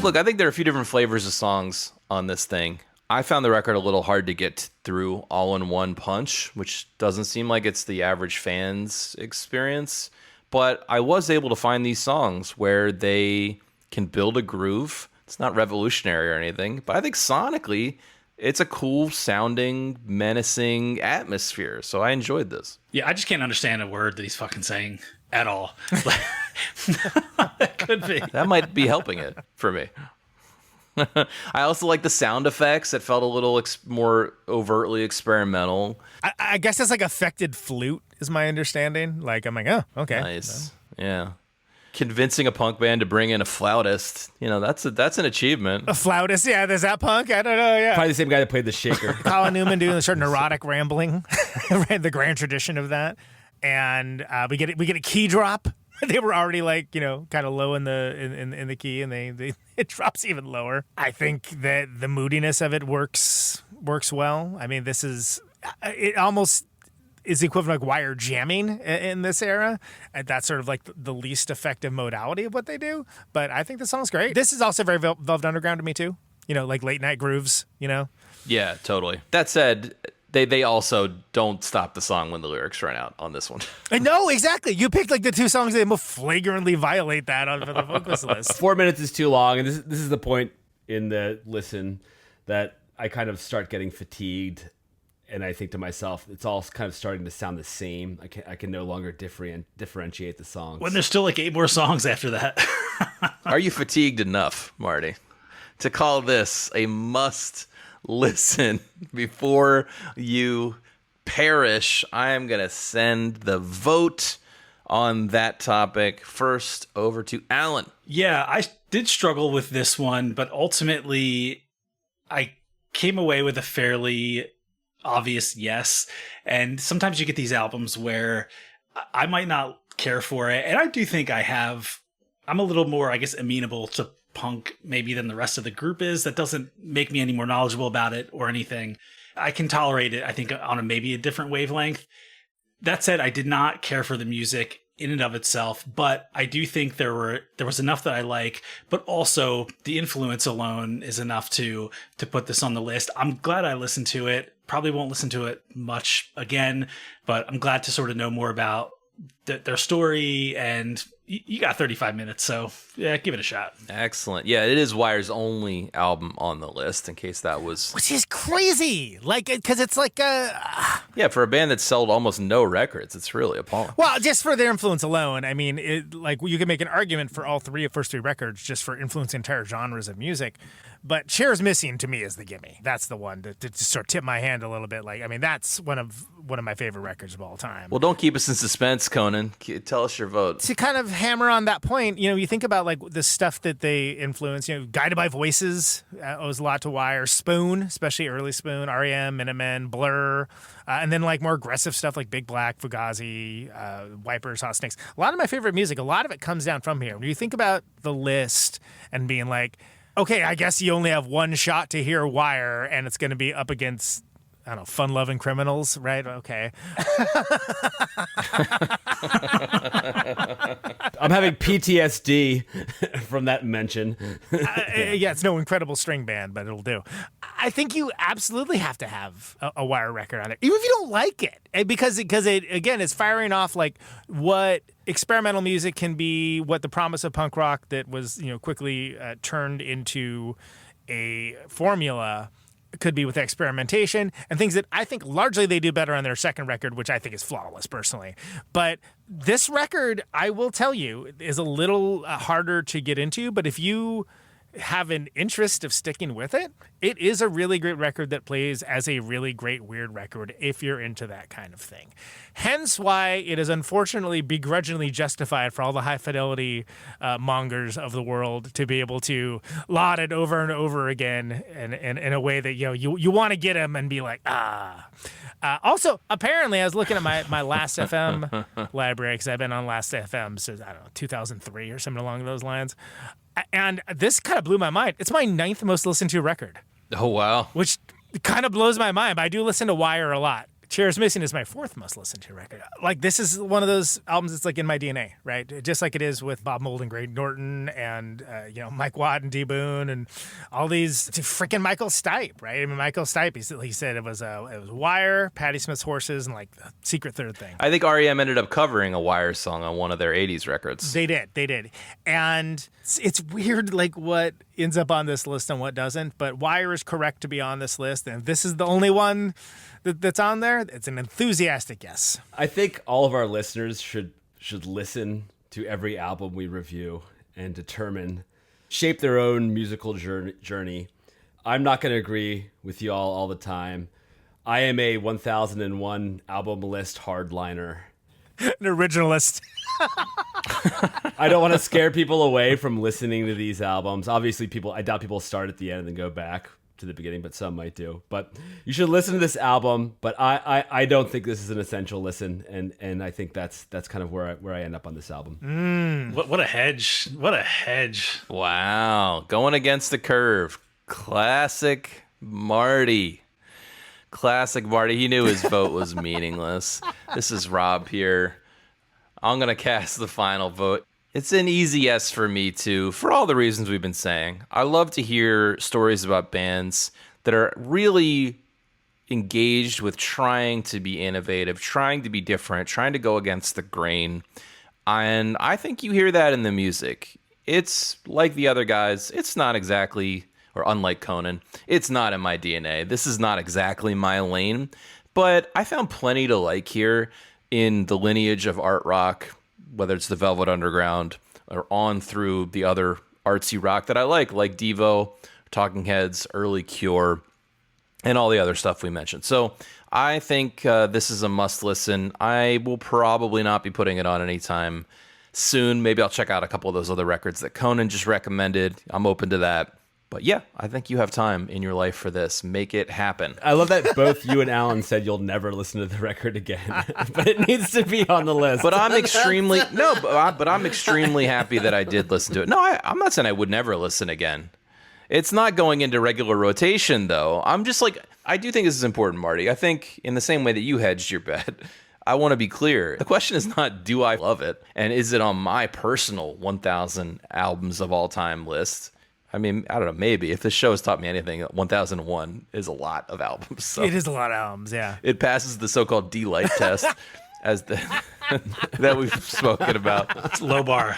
Look, I think there are a few different flavors of songs on this thing. I found the record a little hard to get through all in one punch, which doesn't seem like it's the average fan's experience. But I was able to find these songs where they can build a groove. It's not revolutionary or anything, but I think sonically it's a cool sounding, menacing atmosphere. So I enjoyed this. Yeah, I just can't understand a word that he's fucking saying at all. It could be. That might be helping it for me. I also like the sound effects. It felt a little more overtly experimental. I guess it's like affected flute is my understanding. Like, I'm like, oh, okay. Nice. Yeah. Convincing a punk band to bring in a flautist, that's an achievement. A flautist, yeah. There's that punk. I don't know. Yeah. Probably the same guy that played the shaker. Colin Newman doing the sort of neurotic rambling, right? The grand tradition of that. And we get a key drop. They were already like, kind of low in the key, and it drops even lower. I think that the moodiness of it works well. I mean, it almost is the equivalent of wire jamming in this era. And that's sort of like the least effective modality of what they do. But I think the song's great. This is also very Velvet Underground to me too. Like late night grooves, Yeah, totally. That said, they also don't stop the song when the lyrics run out on this one. No, exactly. You picked like the two songs that most flagrantly violate that on the vocalist list. 4 minutes is too long, and this is the point in the listen that I kind of start getting fatigued, and I think to myself, it's all kind of starting to sound the same. I can no longer differentiate the songs. When there's still like 8 more songs after that. Are you fatigued enough, Marty, to call this a must listen before you perish? I am going to send the vote on that topic first over to Allan. Yeah, I did struggle with this one, but ultimately I came away with a fairly obvious yes. And sometimes you get these albums where I might not care for it. And I do think I'm a little more, I guess, amenable to punk maybe than the rest of the group is. That doesn't make me any more knowledgeable about it or anything. I can tolerate it, I think, on maybe a different wavelength. That said, I did not care for the music in and of itself, but I do think there was enough that I like, but also the influence alone is enough to put this on the list. I'm glad I listened to it. Probably won't listen to it much again, but I'm glad to sort of know more about their story and you got 35 minutes, so yeah, give it a shot. Excellent. Yeah, it is Wire's only album on the list, in case that was... Which is crazy. Like, because it's like Yeah, for a band that sold almost no records, it's really appalling. Well, just for their influence alone, I mean, you can make an argument for all first three records just for influencing entire genres of music. But Cher's Missing to me is the gimme. That's the one to just sort of tip my hand a little bit. Like, I mean, that's one of my favorite records of all time. Well, don't keep us in suspense, Conan. Tell us your vote. To kind of hammer on that point, you think about like the stuff that they influence. Guided by Voices owes a lot to Wire. Spoon, especially early Spoon, R.E.M., Minutemen, Blur, and then like more aggressive stuff like Big Black, Fugazi, Wipers, Hot Snakes. A lot of my favorite music, a lot of it comes down from here. When you think about the list and being like, okay, I guess you only have one shot to hear Wire, and it's going to be up against, I don't know, fun-loving criminals, right? Okay. I'm having PTSD from that mention. Yeah, it's no Incredible String Band, but it'll do. I think you absolutely have to have a Wire record on it, even if you don't like it, because it again is firing off like what experimental music can be, what the promise of punk rock that was quickly turned into a formula could be with experimentation and things that I think largely they do better on their second record, which I think is flawless personally. But this record, I will tell you, is a little harder to get into, but if you have an interest of sticking with it, it is a really great record that plays as a really great weird record if you're into that kind of thing. Hence why it is unfortunately begrudgingly justified for all the high fidelity mongers of the world to be able to laud it over and over again in a way that you want to get them and be like, ah. Also, apparently, I was looking at my Last FM library because I've been on Last FM since, I don't know, 2003 or something along those lines. And this kind of blew my mind. It's my 9th most listened to record. Oh, wow. Which kind of blows my mind. But I do listen to Wire a lot. Cher's Missing is my 4th most listened to record. Like, this is one of those albums that's like in my DNA, right? Just like it is with Bob Mould and Greg Norton and, Mike Watt and D. Boone and all these freaking Michael Stipe, right? I mean, Michael Stipe, he said it was Wire, Patti Smith's Horses, and like the secret third thing. I think R.E.M. ended up covering a Wire song on one of their 80s records. They did. And it's weird, like, what ends up on this list and what doesn't, but Wire is correct to be on this list, and this is the only one that's on there. It's an enthusiastic yes. I think all of our listeners should listen to every album we review and shape their own musical journey. I'm not going to agree with you all the time. I am a 1001 album list hardliner. An originalist. I don't want to scare people away from listening to these albums. Obviously, I doubt people start at the end and then go back to the beginning, but some might do. But you should listen to this album. But I don't think this is an essential listen, and I think that's kind of where I end up on this album. What a hedge! What a hedge! Wow, going against the curve. Classic Marty. He knew his vote was meaningless. This is Rob here. I'm gonna cast the final vote. It's an easy yes for me, too, for all the reasons we've been saying. I love to hear stories about bands that are really engaged with trying to be innovative, trying to be different, trying to go against the grain. And I think you hear that in the music. It's like the other guys. It's not exactly, or unlike Conan, it's not in my DNA. This is not exactly my lane. But I found plenty to like here in the lineage of art rock, whether it's the Velvet Underground or on through the other artsy rock that I like Devo, Talking Heads, early Cure, and all the other stuff we mentioned. So I think this is a must listen. I will probably not be putting it on anytime soon. Maybe I'll check out a couple of those other records that Conan just recommended. I'm open to that. But yeah, I think you have time in your life for this. Make it happen. I love that both you and Allan said you'll never listen to the record again, but it needs to be on the list. But I'm extremely I'm extremely happy that I did listen to it. No, I'm not saying I would never listen again. It's not going into regular rotation, though. I'm just like, I do think this is important, Marty. I think in the same way that you hedged your bet, I want to be clear. The question is not, do I love it? And is it on my personal 1,000 albums of all time list? I mean, I don't know, maybe. If this show has taught me anything, 1001 is a lot of albums. So it is a lot of albums, yeah. It passes the so-called D-Light test. as the that we've spoken about. It's low bar.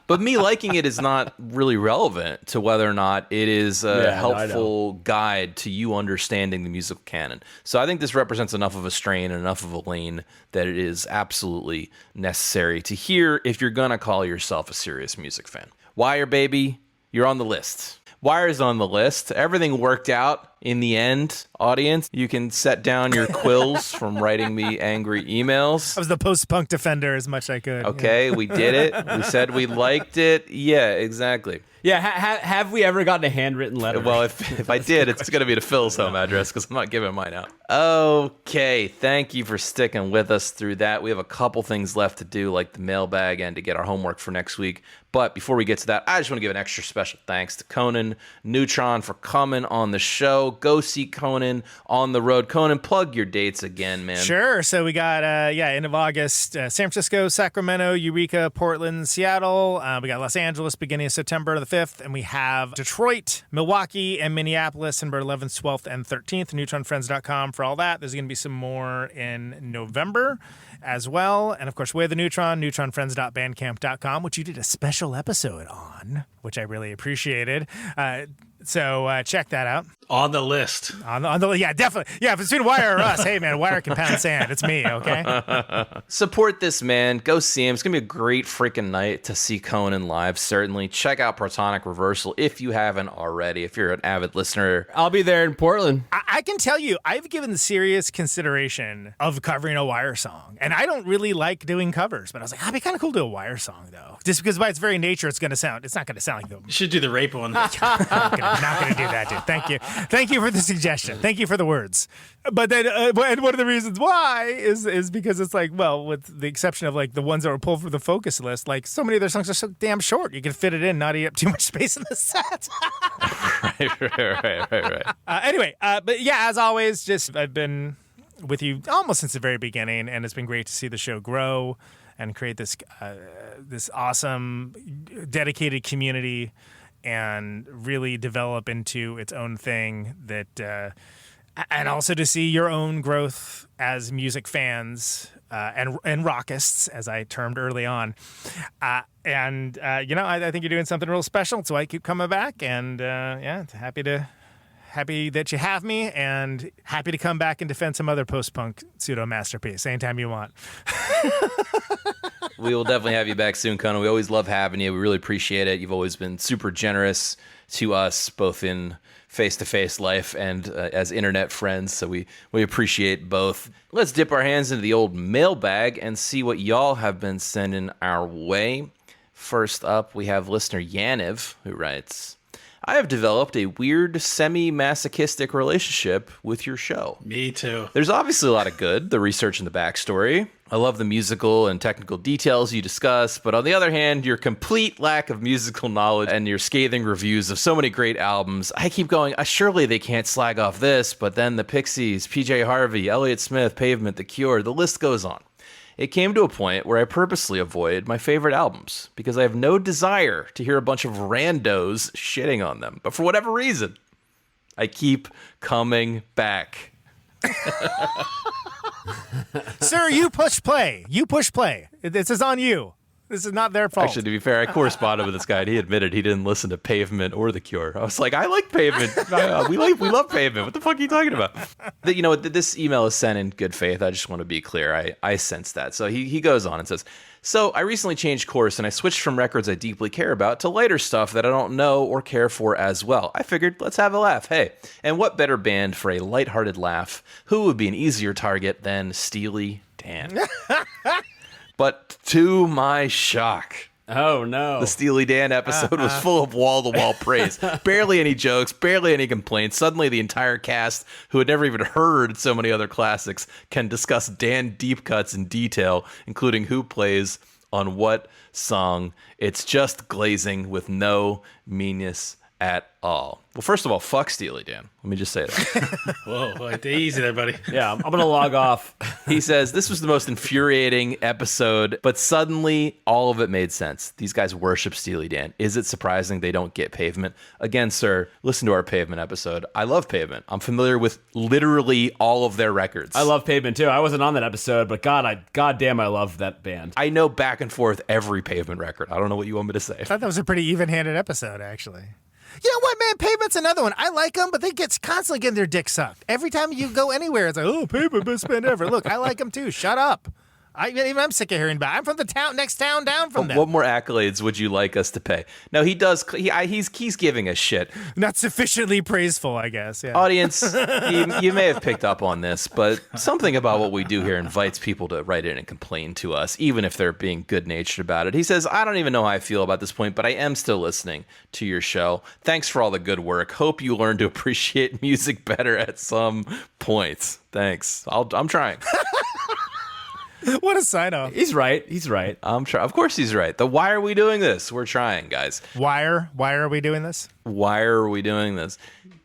But me liking it is not really relevant to whether or not it is a Yeah, no, I helpful guide to you understanding the musical canon. So I think this represents enough of a strain and enough of a lane that it is absolutely necessary to hear if you're going to call yourself a serious music fan. Wire, baby, you're on the list. Wire's on the list. Everything worked out in the end, audience. You can set down your quills from writing me angry emails. I was the post-punk defender as much as I could. Okay, we did it. We said we liked it. Yeah, exactly. Yeah, have we ever gotten a handwritten letter? Well, if I did, it's going to be to Phil's home address because I'm not giving mine out. Okay, thank you for sticking with us through that. We have a couple things left to do, like the mailbag and to get our homework for next week. But before we get to that, I just want to give an extra special thanks to Conan Neutron for coming on the show. Go see Conan on the road. Conan, plug your dates again, man. Sure. So we got, end of August, San Francisco, Sacramento, Eureka, Portland, Seattle. We got Los Angeles beginning of September the 5th. And we have Detroit, Milwaukee, and Minneapolis September 11th, 12th, and 13th. NeutronFriends.com for all that. There's going to be some more in November as well. And of course, Way of the Neutron, NeutronFriends.bandcamp.com, which you did a special episode on, which I really appreciated. So check that out. On the list. On the yeah, definitely. Yeah, if it's between Wire or us, hey man, Wire can pound sand. It's me, okay? Support this man. Go see him. It's going to be a great freaking night to see Conan live, certainly. Check out Protonic Reversal if you haven't already, if you're an avid listener. I'll be there in Portland. I can tell you, I've given serious consideration of covering a Wire song. And I don't really like doing covers, but I was like, it'd be kind of cool to do a Wire song, though. Just because by its very nature, it's not going to sound like them. You should do the rape one. I'm not going to do that, dude. Thank you. Thank you for the suggestion. Thank you for the words. But then, and one of the reasons why is because it's like, well, with the exception of like the ones that were pulled from the focus list, like so many of their songs are so damn short. You can fit it in, not eat up too much space in the set. Right. Anyway, but yeah, as always, I've been with you almost since the very beginning, and it's been great to see the show grow and create this awesome, dedicated community and really develop into its own thing that, and also to see your own growth as music fans and rockists, as I termed early on. I think you're doing something real special, so I keep coming back, and happy that you have me, and happy to come back and defend some other post-punk pseudo-masterpiece anytime you want. We will definitely have you back soon, Conan. We always love having you. We really appreciate it. You've always been super generous to us, both in face-to-face life and as internet friends, so we appreciate both. Let's dip our hands into the old mailbag and see what y'all have been sending our way. First up, we have listener Yaniv, who writes, I have developed a weird, semi-masochistic relationship with your show. Me too. There's obviously a lot of good, the research and the backstory. I love the musical and technical details you discuss, but on the other hand, your complete lack of musical knowledge and your scathing reviews of so many great albums, I keep going, surely they can't slag off this, but then the Pixies, PJ Harvey, Elliott Smith, Pavement, The Cure, the list goes on. It came to a point where I purposely avoid my favorite albums because I have no desire to hear a bunch of randos shitting on them. But for whatever reason, I keep coming back. Sir, you push play. This is on you. This is not their fault. Actually, to be fair, I corresponded with this guy, and he admitted he didn't listen to Pavement or The Cure. I was like, I like Pavement. We love Pavement. What the fuck are you talking about? This email is sent in good faith. I just want to be clear. I sense that. So he goes on and says, so I recently changed course, and I switched from records I deeply care about to lighter stuff that I don't know or care for as well. I figured, let's have a laugh. Hey, and what better band for a lighthearted laugh? Who would be an easier target than Steely Dan? But to my shock, oh no, the Steely Dan episode was full of wall-to-wall praise. Barely any jokes, barely any complaints. Suddenly the entire cast, who had never even heard so many other classics, can discuss Dan deep cuts in detail, including who plays on what song. It's just glazing with no meanness at all. Well, first of all, fuck Steely Dan. Let me just say that. Whoa, easy there, buddy. Yeah, I'm going to log off. He says, this was the most infuriating episode, but suddenly all of it made sense. These guys worship Steely Dan. Is it surprising they don't get Pavement? Again, sir, listen to our Pavement episode. I love Pavement. I'm familiar with literally all of their records. I love Pavement too. I wasn't on that episode, but goddamn, I love that band. I know back and forth every Pavement record. I don't know what you want me to say. I thought that was a pretty even-handed episode, actually. You know what, man? Pavement's another one. I like them, but they get constantly getting their dick sucked. Every time you go anywhere, it's like, oh, Pavement, best band ever. Look, I like them too. Shut up. I'm sick of hearing about it. I'm from the next town down from them. What more accolades would you like us to pay? No, he does. He's giving us shit. Not sufficiently praiseful, I guess. Yeah. Audience, you may have picked up on this, but something about what we do here invites people to write in and complain to us, even if they're being good-natured about it. He says, I don't even know how I feel about this point, but I am still listening to your show. Thanks for all the good work. Hope you learn to appreciate music better at some point. Thanks. I'm trying. What a sign-off. He's right. I'm trying. Of course he's right. Why are we doing this? We're trying, guys. Why are we doing this? Why are we doing this?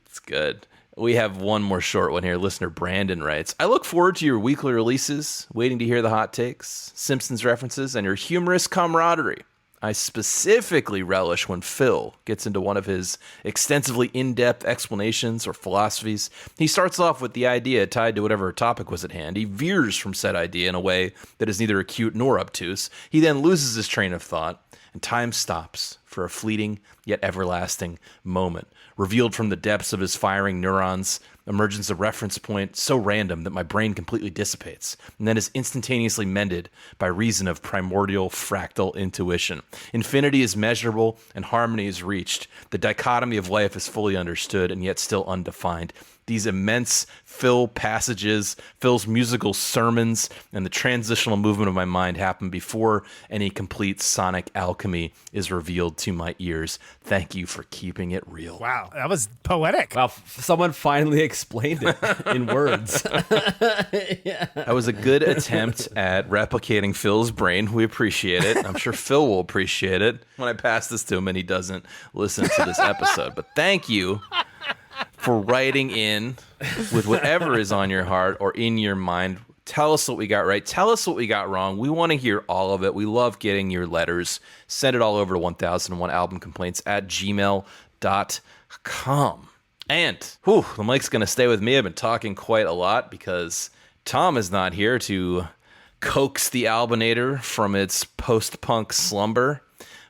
It's good. We have one more short one here. Listener Brandon writes, I look forward to your weekly releases, waiting to hear the hot takes, Simpsons references, and your humorous camaraderie. I specifically relish when Phil gets into one of his extensively in-depth explanations or philosophies. He starts off with the idea tied to whatever topic was at hand. He veers from said idea in a way that is neither acute nor obtuse. He then loses his train of thought, and time stops for a fleeting yet everlasting moment. Revealed from the depths of his firing neurons, emerges a reference point so random that my brain completely dissipates, and then is instantaneously mended by reason of primordial fractal intuition. Infinity is measurable, and harmony is reached. The dichotomy of life is fully understood, and yet still undefined. These immense Phil passages, Phil's musical sermons, and the transitional movement of my mind happen before any complete sonic alchemy is revealed to my ears. Thank you for keeping it real. Wow, that was poetic. Wow, someone finally explained it in words. That was a good attempt at replicating Phil's brain. We appreciate it. I'm sure Phil will appreciate it when I pass this to him and he doesn't listen to this episode. But thank you for writing in with whatever is on your heart or in your mind. Tell us what we got right. Tell us what we got wrong. We want to hear all of it. We love getting your letters. Send it all over to 1001albumcomplaints at gmail.com. And the mic's going to stay with me. I've been talking quite a lot because Tom is not here to coax the Albinator from its post-punk slumber.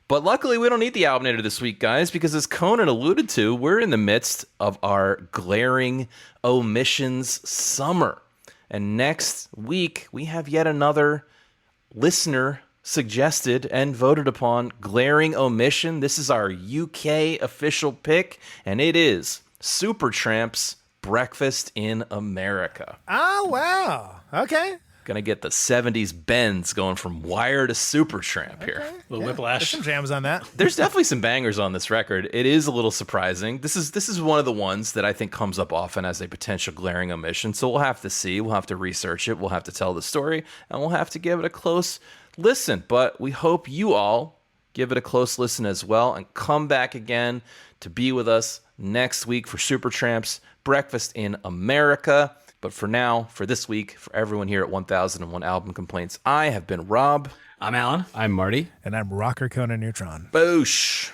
But luckily, we don't need the Albinator this week, guys, because as Conan alluded to, we're in the midst of our glaring omissions summer. And next week, we have yet another listener suggested and voted upon glaring omission. This is our UK official pick, and it is Supertramp's Breakfast in America. Oh, wow. Okay. Gonna get the 70s bends going from Wire to Supertramp here. Little whiplash. There's some jams on that. There's definitely some bangers on this record. It is a little surprising. This is one of the ones that I think comes up often as a potential glaring omission. So we'll have to see. We'll have to research it. We'll have to tell the story. And we'll have to give it a close listen. But we hope you all give it a close listen as well. And come back again to be with us next week for Supertramp's Breakfast in America. But for now, for this week, for everyone here at 1001 Album Complaints, I have been Rob. I'm Allan. I'm Marty. And I'm Rocker Conan Neutron. Boosh.